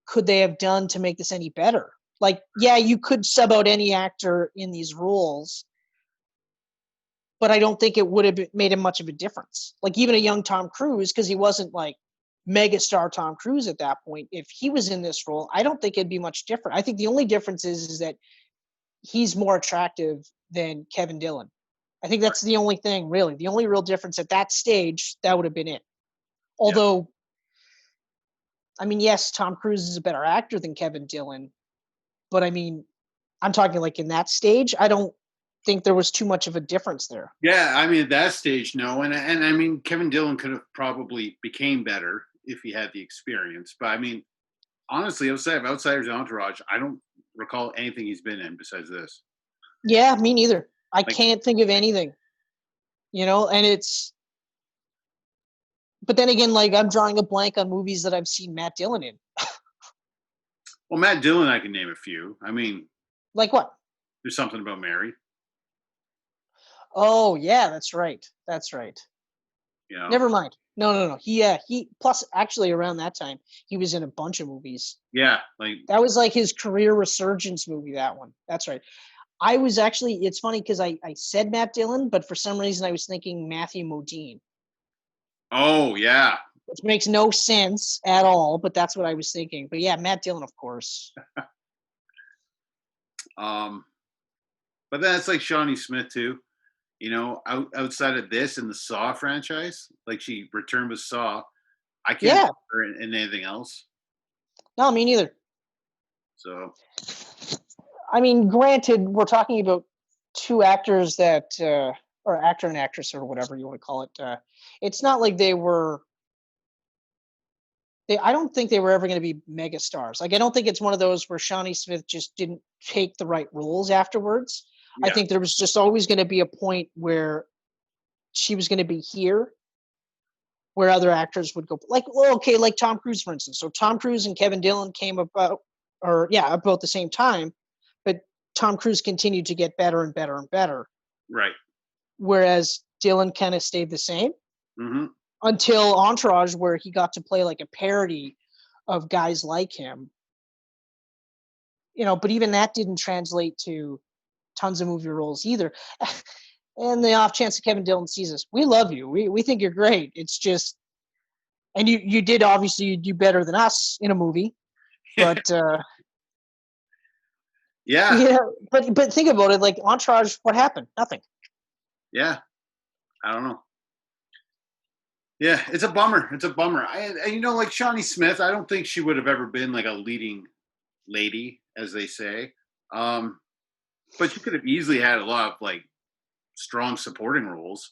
could they have done to make this any better? Like, yeah, you could sub out any actor in these roles, but I don't think it would have made him much of a difference. Like, even a young Tom Cruise, because he wasn't like megastar Tom Cruise at that point. If he was in this role, I don't think it'd be much different. I think the only difference is that he's more attractive than Kevin Dillon. I think that's the only thing, really. The only real difference at that stage, that would have been it. Although, I mean, yes, Tom Cruise is a better actor than Kevin Dillon, but I mean, I'm talking like in that stage, I don't think there was too much of a difference there. Yeah, I mean, at that stage, no. And I mean, Kevin Dillon could have probably became better if he had the experience. But I mean, honestly, outside of Outsiders and Entourage, I don't recall anything he's been in besides this. Yeah, me neither. I can't think of anything, and it's, but then again, like I'm drawing a blank on movies that I've seen Matt Dillon in. Well, Matt Dillon, I can name a few. I mean, like what? There's Something About Mary. Oh yeah, that's right. That's right. Never mind. No. He plus actually around that time he was in a bunch of movies. Yeah, like that was like his career resurgence movie. That one. That's right. I was actually. It's funny because I said Matt Dillon, but for some reason I was thinking Matthew Modine. Oh yeah. Which makes no sense at all, but that's what I was thinking. But yeah, Matt Dillon, of course. But then it's like Shawnee Smith too. Outside of this and the Saw franchise, like she returned with Saw. I can't remember her in anything else. No, me neither. So, I mean, granted, we're talking about two actors that, or actor and actress, or whatever you want to call it. It's not like they were. I don't think they were ever going to be mega stars. Like, I don't think it's one of those where Shawnee Smith just didn't take the right roles afterwards. Yeah. I think there was just always going to be a point where she was going to be here, where other actors would go. Like, well, okay, like Tom Cruise, for instance. So Tom Cruise and Kevin Dillon came about the same time, but Tom Cruise continued to get better and better and better. Right. Whereas Dillon kind of stayed the same. Mm-hmm. Until Entourage, where he got to play like a parody of guys like him. But even that didn't translate to tons of movie roles either. And the off chance that Kevin Dillon sees us, we love you. We think you're great. It's just, and you did obviously do better than us in a movie, but yeah. But think about it, like Entourage, what happened? Nothing. Yeah, I don't know. Yeah, it's a bummer. It's a bummer. Like Shawnee Smith, I don't think she would have ever been like a leading lady, as they say. But she could have easily had a lot of like strong supporting roles.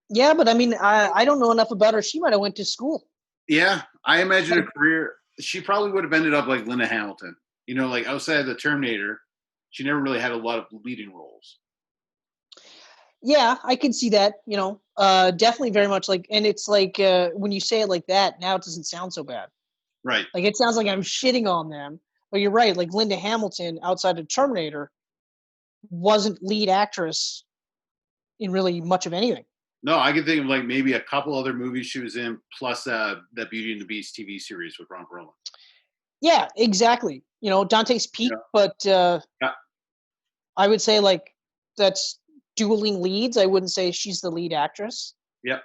Yeah, but I mean, I don't know enough about her. She might have went to school. Yeah, I imagine a career she probably would have ended up like Linda Hamilton. You know, like outside of the Terminator, she never really had a lot of leading roles. Yeah, I can see that. Definitely very much like, and it's like when you say it like that, now it doesn't sound so bad. Right. Like it sounds like I'm shitting on them, but you're right. Like Linda Hamilton, outside of Terminator, wasn't lead actress in really much of anything. No, I can think of like maybe a couple other movies she was in, plus that Beauty and the Beast TV series with Ron Perlman. Yeah, exactly. Dante's Peak, but Yeah. I would say like that's dueling leads. I wouldn't say she's the lead actress. Yep.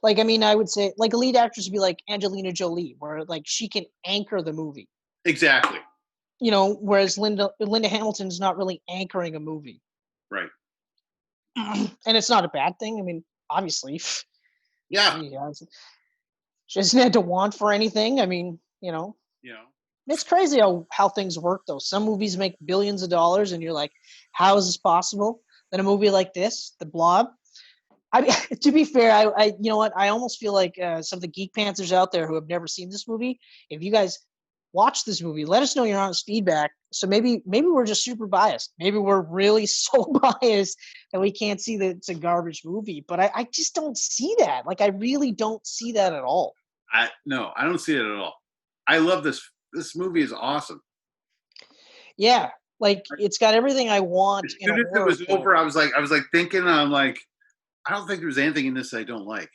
Like, I mean, I would say like a lead actress would be like Angelina Jolie, where like she can anchor the movie. Exactly. Whereas Linda Hamilton's not really anchoring a movie. Right. And it's not a bad thing. I mean, obviously. Yeah. She hasn't had to want for anything. I mean, it's crazy how things work though. Some movies make billions of dollars and you're like, how is this possible? Then a movie like this, The Blob. I mean, to be fair, I you know what? I almost feel like some of the Geek Pantsers out there who have never seen this movie, if you guys watch this movie, let us know your honest feedback. So maybe we're just super biased. Maybe we're really so biased that we can't see that it's a garbage movie. But I just don't see that. Like, I really don't see that at all. No, I don't see it at all. I love this. This movie is awesome. Yeah, like it's got everything I want. As soon as it was over, I was like thinking, I'm like, I don't think there's anything in this I don't like.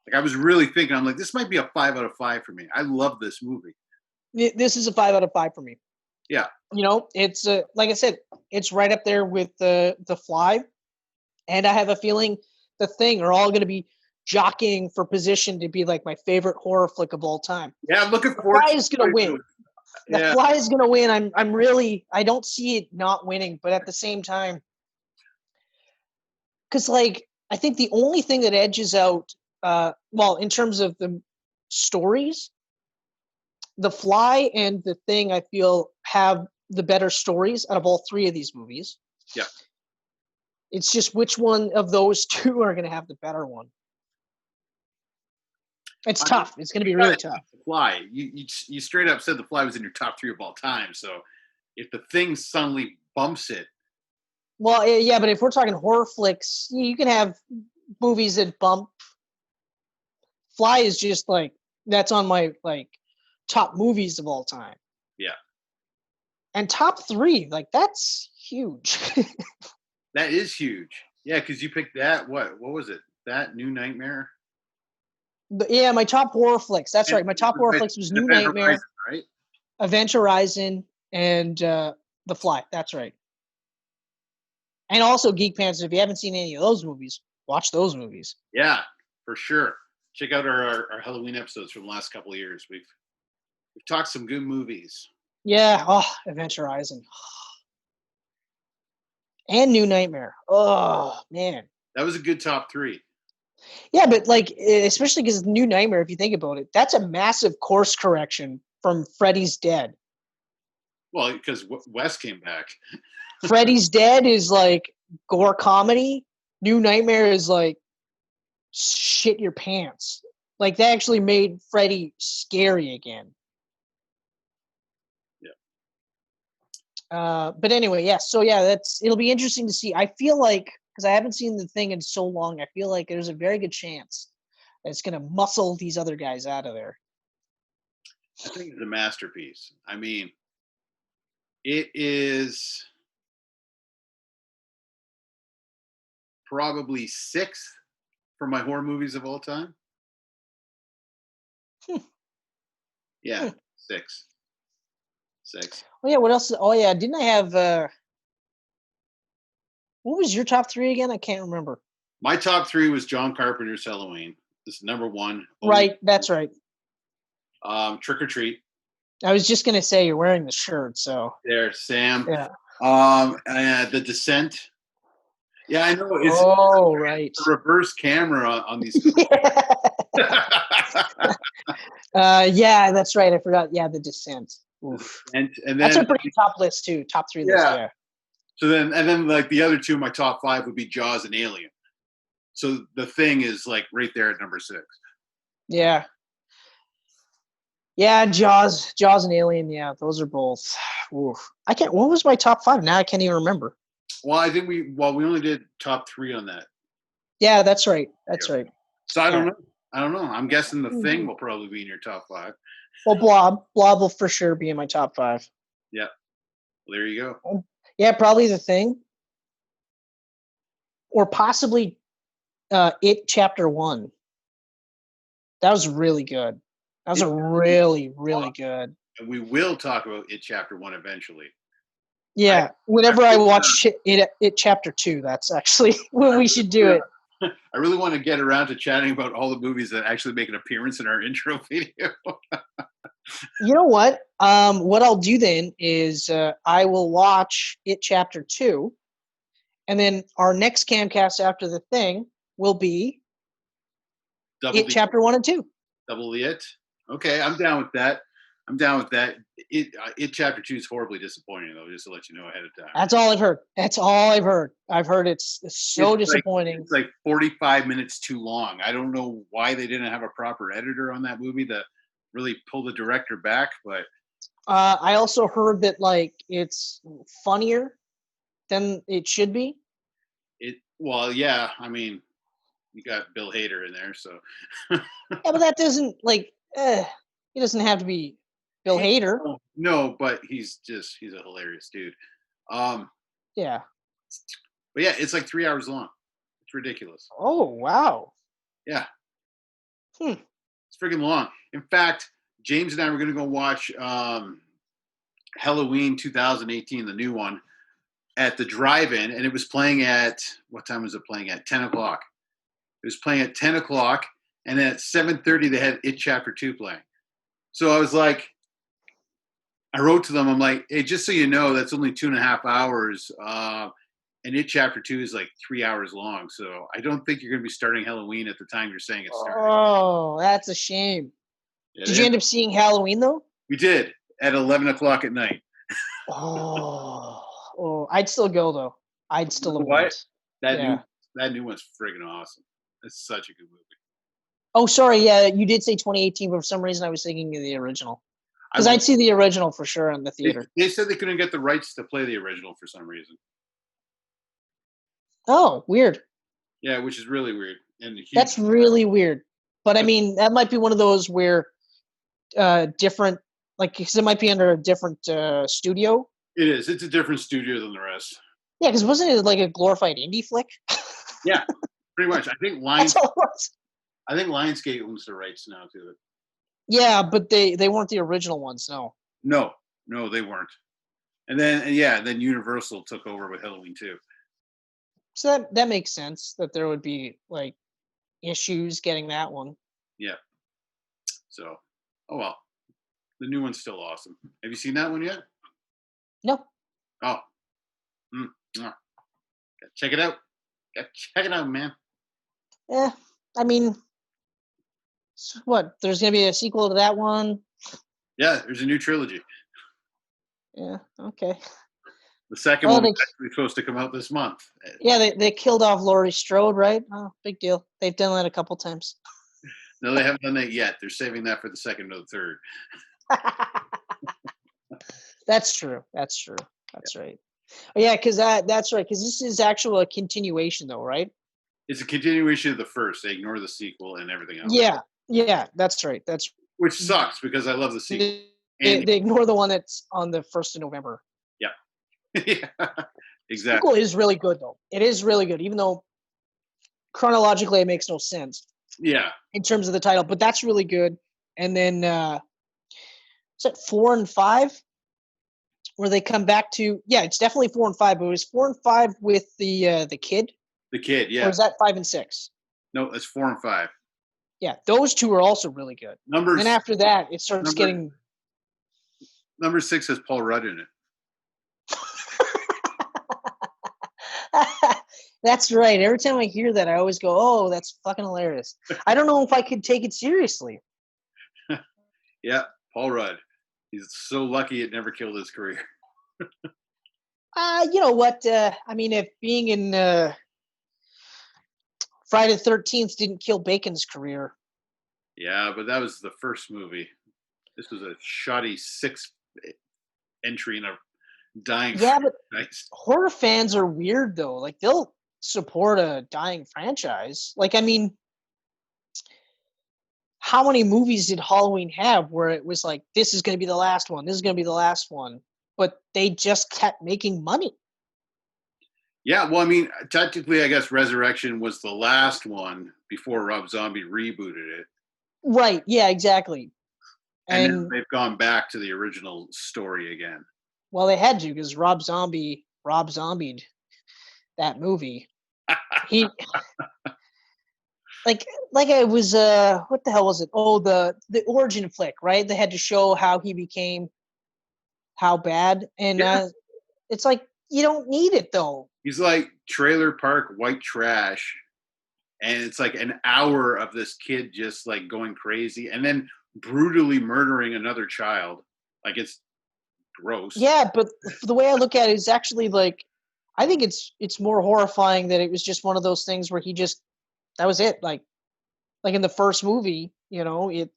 Like I was really thinking, I'm like, this might be a 5 out of 5 for me. I love this movie. This is a 5 out of 5 for me. Yeah. It's like I said, it's right up there with the Fly, and I have a feeling The Thing are all going to be jockeying for position to be like my favorite horror flick of all time. Yeah, I'm looking forward. The Fly is going to win. The Fly is going to win. I'm really, I don't see it not winning, but at the same time, because like I think the only thing that edges out, in terms of the stories, The Fly and The Thing, I feel, have the better stories out of all three of these movies. Yeah. It's just which one of those two are going to have the better one. It's tough. It's going to be really tough. The Fly. You straight up said The Fly was in your top 3 of all time. So if The Thing suddenly bumps it. Well, yeah, but if we're talking horror flicks, you can have movies that bump. Fly is just like, that's on my like top movies of all time. Yeah. And top 3, like that's huge. That is huge. Yeah, because you picked that. What was it? That New Nightmare? Yeah, my top horror flicks. That's right. My top horror flicks was New Nightmare, Horizon, right? Event Horizon, and The Fly. That's right. And also Geek Pants. If you haven't seen any of those movies, watch those movies. Yeah, for sure. Check out our Halloween episodes from the last couple of years. We've talked some good movies. Yeah. Oh, Event Horizon. And New Nightmare. Oh, man. That was a good top 3. Yeah, but like, especially because New Nightmare, if you think about it, that's a massive course correction from Freddy's Dead. Well, because Wes came back. Freddy's Dead is like gore comedy. New Nightmare is like shit your pants. Like, they actually made Freddy scary again. Yeah. But anyway, yeah. So yeah, it'll be interesting to see. I feel like, because I haven't seen The Thing in so long, I feel like there's a very good chance that it's going to muscle these other guys out of there. I think it's a masterpiece. I mean, it is probably 6th for my horror movies of all time. Yeah, 6. Oh yeah, what else? Oh yeah, didn't I have? What was your top 3 again? I can't remember. My top 3 was John Carpenter's Halloween. This is number 1. Right, that's right. Trick or Treat. I was just gonna say you're wearing the shirt, so there, Sam. Yeah. The Descent. Yeah, I know. It's right. A reverse camera on these. Yeah, that's right. I forgot. Yeah, The Descent. Oof. And then that's a pretty top list too. Top 3 list. Yeah. So then like the other 2 of my top 5 would be Jaws and Alien. So The Thing is like right there at number 6. Yeah. Yeah, Jaws and Alien. Yeah, those are both. Oof. I can't. What was my top 5? Now I can't even remember. Well, I think we only did top 3 on that. Yeah, that's right. That's right. So I don't know. I'm guessing The Thing will probably be in your top 5. Well, Blob will for sure be in my top 5. Yeah. Well, there you go. Yeah, probably The Thing, or possibly It Chapter 1. That was really good. That was really good. And we will talk about It Chapter 1 eventually. Yeah, whenever I watch it Chapter 2, that's actually when we should do it. I really want to get around to chatting about all the movies that actually make an appearance in our intro video. You know what? What I'll do then is I will watch It Chapter 2, and then our next Camcast after The Thing will be It Chapter 1 and 2. Double the It? Okay, I'm down with that. It Chapter 2 is horribly disappointing, though, just to let you know ahead of time. That's all I've heard. I've heard it's so disappointing. It's like 45 minutes too long. I don't know why they didn't have a proper editor on that movie to really pull the director back, but I also heard that like it's funnier than it should be. Well, yeah. I mean, you got Bill Hader in there, so yeah, but that doesn't he doesn't have to be Bill Hader. No, but he's a hilarious dude. Yeah. But yeah, it's like 3 hours long. It's ridiculous. Oh wow. Yeah. It's freaking long. In fact, James and I were going to go watch Halloween 2018, the new one, at the drive-in, and it was playing at, what time was it playing at? 10 o'clock. It was playing at 10 o'clock, and then at 7:30 they had It Chapter 2 playing. So I was like, I wrote to them, I'm like, hey, just so you know, that's only 2.5 hours, and It Chapter 2 is like 3 hours long, so I don't think you're going to be starting Halloween at the time you're saying it's starting. Oh, that's a shame. Did you end up seeing Halloween, though? We did, at 11 o'clock at night. Oh, I'd still go, though. I'd still watch. That new one's friggin' awesome. It's such a good movie. Oh, sorry. Yeah, you did say 2018, but for some reason I was thinking of the original. Because I'd see the original for sure in the theater. They said they couldn't get the rights to play the original for some reason. Oh, weird. Yeah, which is really weird. That's really weird. But I mean, that might be one of those where different, like, because it might be under a different studio. It is. It's a different studio than the rest. Yeah, because wasn't it like a glorified indie flick? Yeah, pretty much. I think Lionsgate owns the rights now to it. Yeah, but they weren't the original ones, no. No, they weren't. And then Universal took over with Halloween 2. So that makes sense that there would be like issues getting that one. Yeah. So, oh well. The new one's still awesome. Have you seen that one yet? No. Oh. Check it out. Check it out, man. Yeah, I mean, what? There's gonna be a sequel to that one? Yeah, there's a new trilogy. Yeah. Okay. The second one was actually supposed to come out this month. Yeah, they killed off Laurie Strode, right? Oh, big deal. They've done that a couple times. No, they haven't done that yet. They're saving that for the second or the third. That's true. That's right. Oh, yeah, because that's right. Because this is actually a continuation, though, right? It's a continuation of the first. They ignore the sequel and everything else. Yeah, that's right. Which sucks because I love the sequel. They ignore the one that's on the 1st of November. Yeah. Yeah, exactly. The sequel is really good, though. It is really good, even though chronologically it makes no sense. Yeah. In terms of the title, but that's really good. And then is it 4 and 5? Where they come back to, yeah, it's definitely 4 and 5, but it was 4 and 5 with the kid. The kid, yeah. Or is that 5 and 6? No, it's 4 and 5. Yeah, those two are also really good. And after that, it starts getting. Number 6 has Paul Rudd in it. That's right. Every time I hear that, I always go, "Oh, that's fucking hilarious." I don't know if I could take it seriously. Yeah, Paul Rudd. He's so lucky it never killed his career. You know what? I mean, if being in Friday the 13th didn't kill Bacon's career. Yeah, but that was the first movie. This was a shoddy 6th entry in a dying Yeah, but franchise. horror fans are weird though. Like they'll support a dying franchise. Like I mean, how many movies did Halloween have where it was like this is going to be the last one, this is going to be the last one, but they just kept making money. Yeah, well, I mean, technically, I guess Resurrection was the last one before Rob Zombie rebooted it. Right, yeah, exactly. And then they've gone back to the original story again. Well, they had to because Rob Zombied that movie. He like it was what the hell was it? Oh, the origin flick, right? They had to show how he became how bad, and it's like you don't need it though. He's like trailer park white trash, and it's like an hour of this kid just like going crazy, and then brutally murdering another child. Like it's gross. Yeah, but the way I look at it is actually like I think it's more horrifying that it was just one of those things where he just that was it. Like in the first movie, you know, it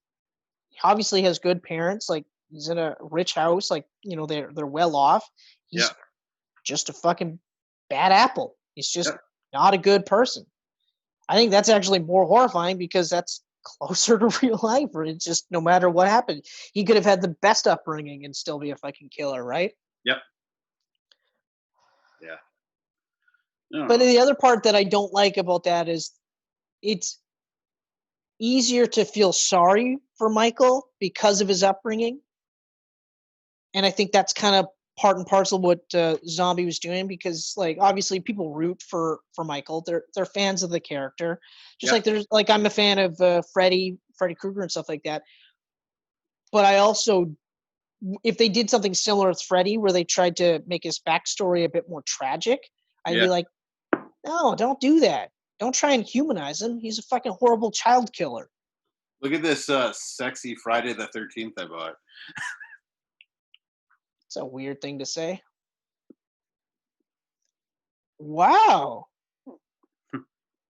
obviously has good parents. Like he's in a rich house. Like you know, they're well off. He's just a fucking bad apple. He's just not a good person. I think that's actually more horrifying because that's closer to real life. Where it's just no matter what happened, he could have had the best upbringing and still be a fucking killer, right? Yep. Yeah. But the other part that I don't like about that is it's easier to feel sorry for Michael because of his upbringing. And I think that's kind of part and parcel of what Zombie was doing because, like, obviously people root for Michael. They're fans of the character. Just like there's, like, I'm a fan of Freddy Krueger and stuff like that. But I also, if they did something similar with Freddy where they tried to make his backstory a bit more tragic, I'd be like, no, don't do that. Don't try and humanize him. He's a fucking horrible child killer. Look at this sexy Friday the 13th I bought. It's a weird thing to say. Wow.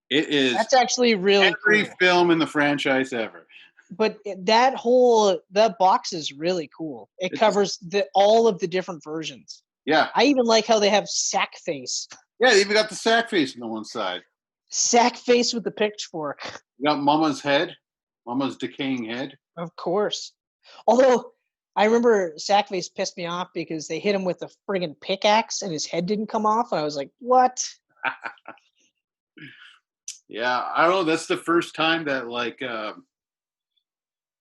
It is. That's actually really every cool. film in the franchise ever. But that box is really cool. It covers all of the different versions. Yeah. I even like how they have sack face. Yeah, they even got the sack face on the one side. Sack face with the pitchfork. You got Mama's head, Mama's decaying head. Of course. Although I remember Sackface pissed me off because they hit him with a friggin' pickaxe and his head didn't come off. And I was like, what? Yeah, I don't know. That's the first time that like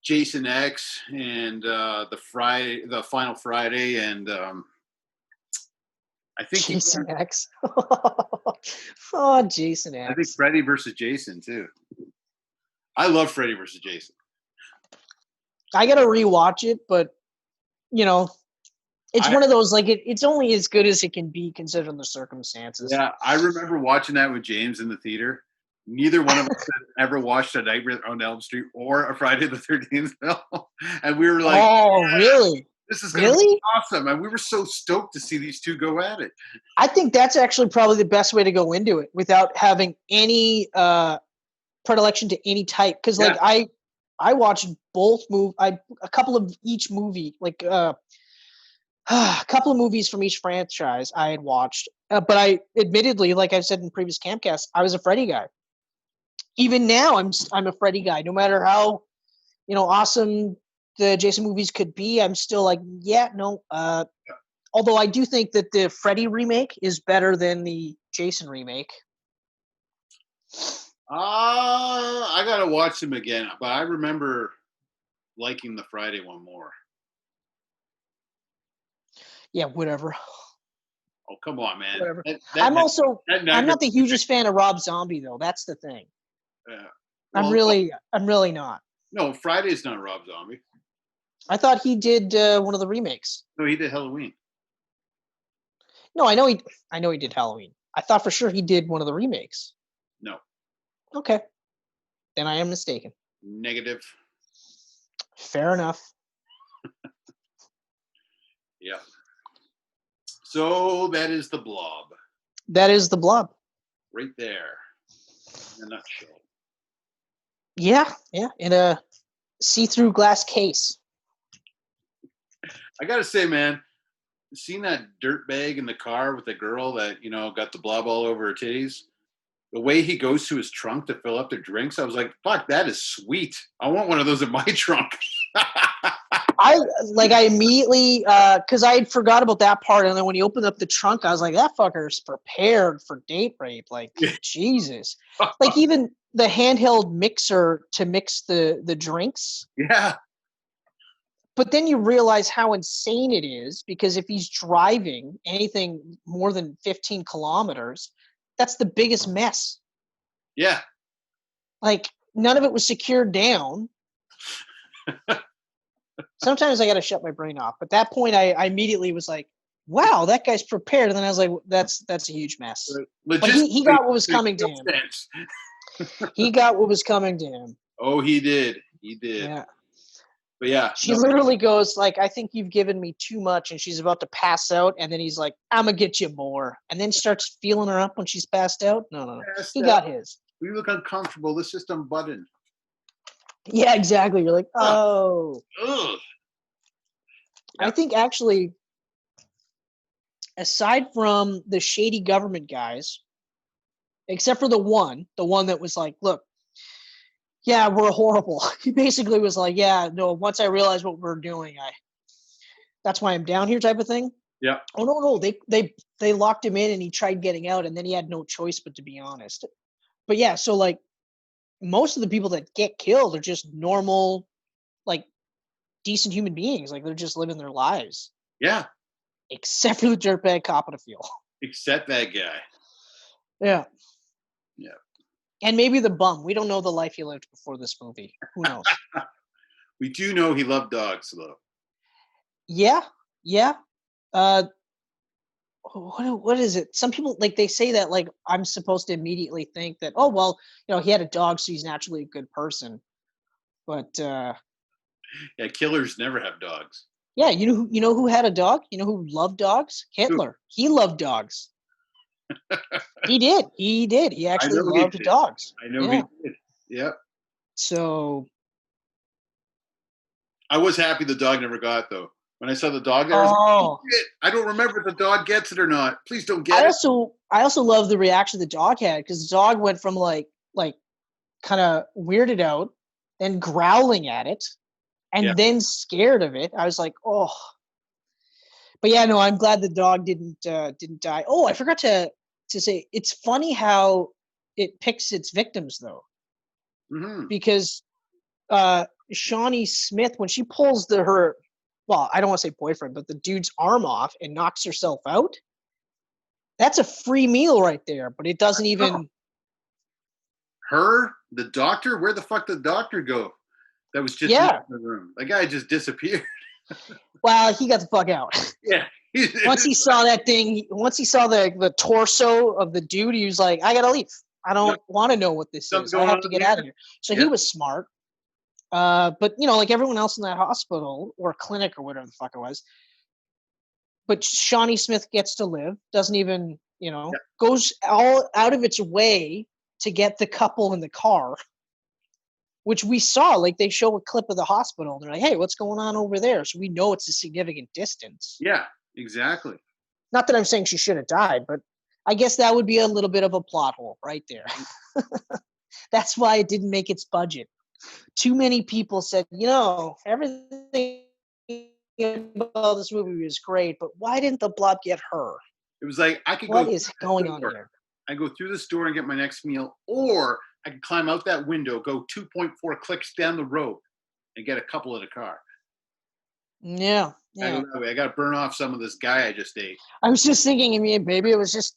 Jason X and the Final Friday, and I think Jason X. Oh, Jason X. I think Freddy versus Jason too. I love Freddy versus Jason. I gotta rewatch it, but you know, it's one of those like it's only as good as it can be considering the circumstances. Yeah, I remember watching that with James in the theater. Neither one of us had ever watched a Nightmare on Elm Street or a Friday the 13th film, and we were like, "Oh, really? This is going to be awesome!" And we were so stoked to see these two go at it. I think that's actually probably the best way to go into it without having any predilection to any type. Because like I watched both a couple of each movie, like a couple of movies from each franchise I had watched. But I admittedly, like I said in previous Camcast, I was a Freddy guy. Even now, I'm a Freddy guy. No matter how awesome the Jason movies could be, I'm still like, although I do think that the Freddy remake is better than the Jason remake. I gotta watch them again, but I remember liking the Friday one more. Yeah, whatever. Oh, come on, man. Whatever. I'm not the hugest fan of Rob Zombie though. That's the thing. I'm really not. No, Friday's not Rob Zombie. I thought he did one of the remakes. No, he did Halloween. No, I know he did Halloween. I thought for sure he did one of the remakes. No. Okay. Then I am mistaken. Negative. Fair enough. Yeah. So that is the Blob. That is the Blob. Right there. In a nutshell. Yeah, in a see-through glass case. I gotta say, man, seeing that dirt bag in the car with the girl that got the blob all over her titties. The way he goes to his trunk to fill up the drinks, I was like, "Fuck, that is sweet. I want one of those in my trunk." I immediately because I had forgot about that part, and then when he opened up the trunk, I was like, "That fucker's prepared for date rape." Like, Jesus. Like even the handheld mixer to mix the drinks. Yeah. But then you realize how insane it is, because if he's driving anything more than 15 kilometers, that's the biggest mess. Yeah. Like, none of it was secured down. Sometimes I got to shut my brain off. But at that point, I immediately was like, wow, that guy's prepared. And then I was like, that's a huge mess. But he got what was coming to him. He got what was coming to him. Oh, he did. He did. Yeah. But yeah. She literally goes like, I think you've given me too much. And she's about to pass out. And then he's like, I'm going to get you more. And then starts feeling her up when she's passed out. No. He got his. You look uncomfortable. The system button. Yeah, exactly. You're like, oh. Ugh. Yeah. I think actually, aside from the shady government guys, except for the one that was like, look, yeah, we're horrible. He basically was like, yeah, no, once I realized what we're doing, that's why I'm down here type of thing. Yeah. Oh, no. They locked him in and he tried getting out, and then he had no choice but to be honest. But yeah, so like most of the people that get killed are just normal, like decent human beings. Like they're just living their lives. Yeah. Except for the dirtbag cop in the field. Except that guy. Yeah. Yeah. And maybe the bum. We don't know the life he lived before this movie. Who knows? We do know he loved dogs, though. Yeah. Yeah. What is it? Some people, like, they say that, like, I'm supposed to immediately think that, oh, well, he had a dog, so he's naturally a good person. But yeah, killers never have dogs. Yeah, you know who had a dog? You know who loved dogs? Hitler. He loved dogs. He did. He actually loved dogs. I know he did. Yep. So I was happy the dog never got it, though. When I saw the dog there, I was like, I don't remember if the dog gets it or not. Please don't get it. I also love the reaction the dog had, because the dog went from like kind of weirded out, then growling at it, and then scared of it. I was like, oh. But yeah, no, I'm glad the dog didn't die. Oh, I forgot to say, it's funny how it picks its victims, though. Mm-hmm. Because Shawnee Smith, when she pulls her, well, I don't want to say boyfriend, but the dude's arm off and knocks herself out, that's a free meal right there. But it doesn't even. Her, the doctor, where the fuck did the doctor go? That was just in the room. That guy just disappeared. Well, he got the fuck out. Yeah. Once he saw that thing, once he saw the torso of the dude, he was like, I gotta leave. I don't want to know what this is. I have to get out of here. So he was smart. But like everyone else in that hospital or clinic or whatever the fuck it was. But Shawnee Smith gets to live, doesn't even, goes all out of its way to get the couple in the car, which we saw. Like, they show a clip of the hospital. And they're like, hey, what's going on over there? So we know it's a significant distance. Yeah, exactly. Not that I'm saying she should have died, but I guess that would be a little bit of a plot hole right there. That's why it didn't make its budget. Too many people said, everything about this movie was great, but why didn't the blob get her? It was like, I could What is going on here? I go through this door and get my next meal, or I could climb out that window, go 2.4 clicks down the road, and get a couple in the car. Yeah. I got to burn off some of this guy I just ate. I was just thinking, maybe it was just,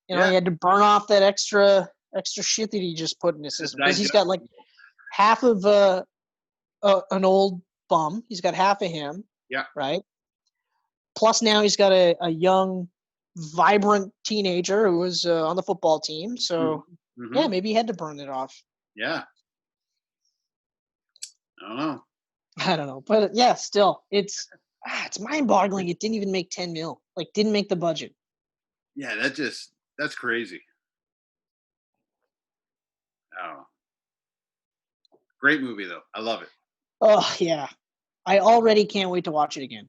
he had to burn off that extra shit that he just put in his system, because he's got like half of an old bum. He's got half of him. Yeah. Right. Plus now he's got a young, vibrant teenager who was on the football team. So yeah, maybe he had to burn it off. Yeah. I don't know. But yeah, still, it's mind-boggling. It didn't even make 10 mil. Like, didn't make the budget. Yeah, that's crazy. I don't know. Great movie, though. I love it. Oh, yeah. I already can't wait to watch it again.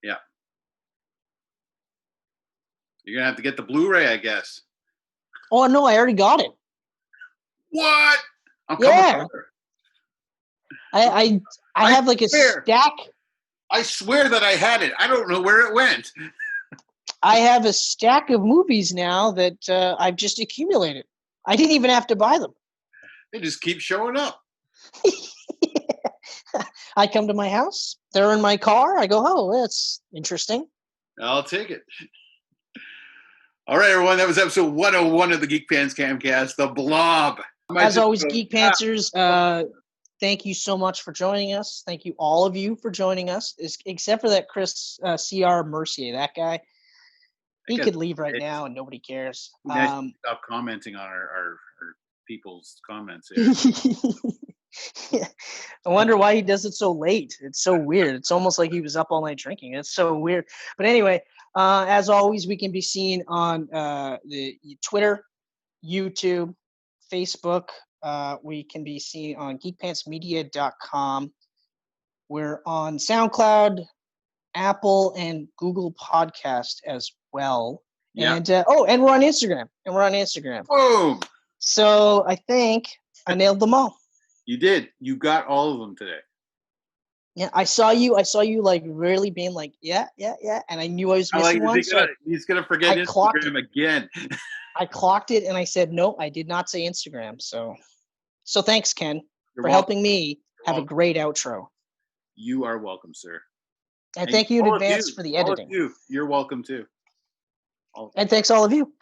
Yeah. You're gonna have to get the Blu-ray, I guess. Oh no, I already got it. What? I'm Yeah. coming over. I have like a stack. I swear that I had it. I don't know where it went. I have a stack of movies now that I've just accumulated. I didn't even have to buy them. They just keep showing up. I come to my house. They're in my car. I go, oh, that's interesting. I'll take it. All right, everyone. That was episode 101 of the Geek Pants Camcast, the Blob. As always, Geek-Pantsers, thank you so much for joining us. Thank you, all of you, for joining us, except for that Chris C.R. Mercier. That guy, he could leave right now and nobody cares. Stop commenting on our people's comments here. Yeah. I wonder why he does it so late. It's so weird. It's almost like he was up all night drinking. It's so weird. But anyway, as always, we can be seen on the Twitter, YouTube, Facebook. We can be seen on geekpantsmedia.com. We're on SoundCloud, Apple, and Google Podcast as well. Yeah. And and we're on Instagram. Boom. So I think I nailed them all. You did. You got all of them today. Yeah, I saw you like really being like, yeah, and I knew I was missing one. He's gonna forget Instagram again. I clocked it and I said, no, I did not say Instagram. So thanks, Ken, for helping me have a great outro. You are welcome, sir. And thank you in advance for the editing. You're welcome too. And thanks all of you.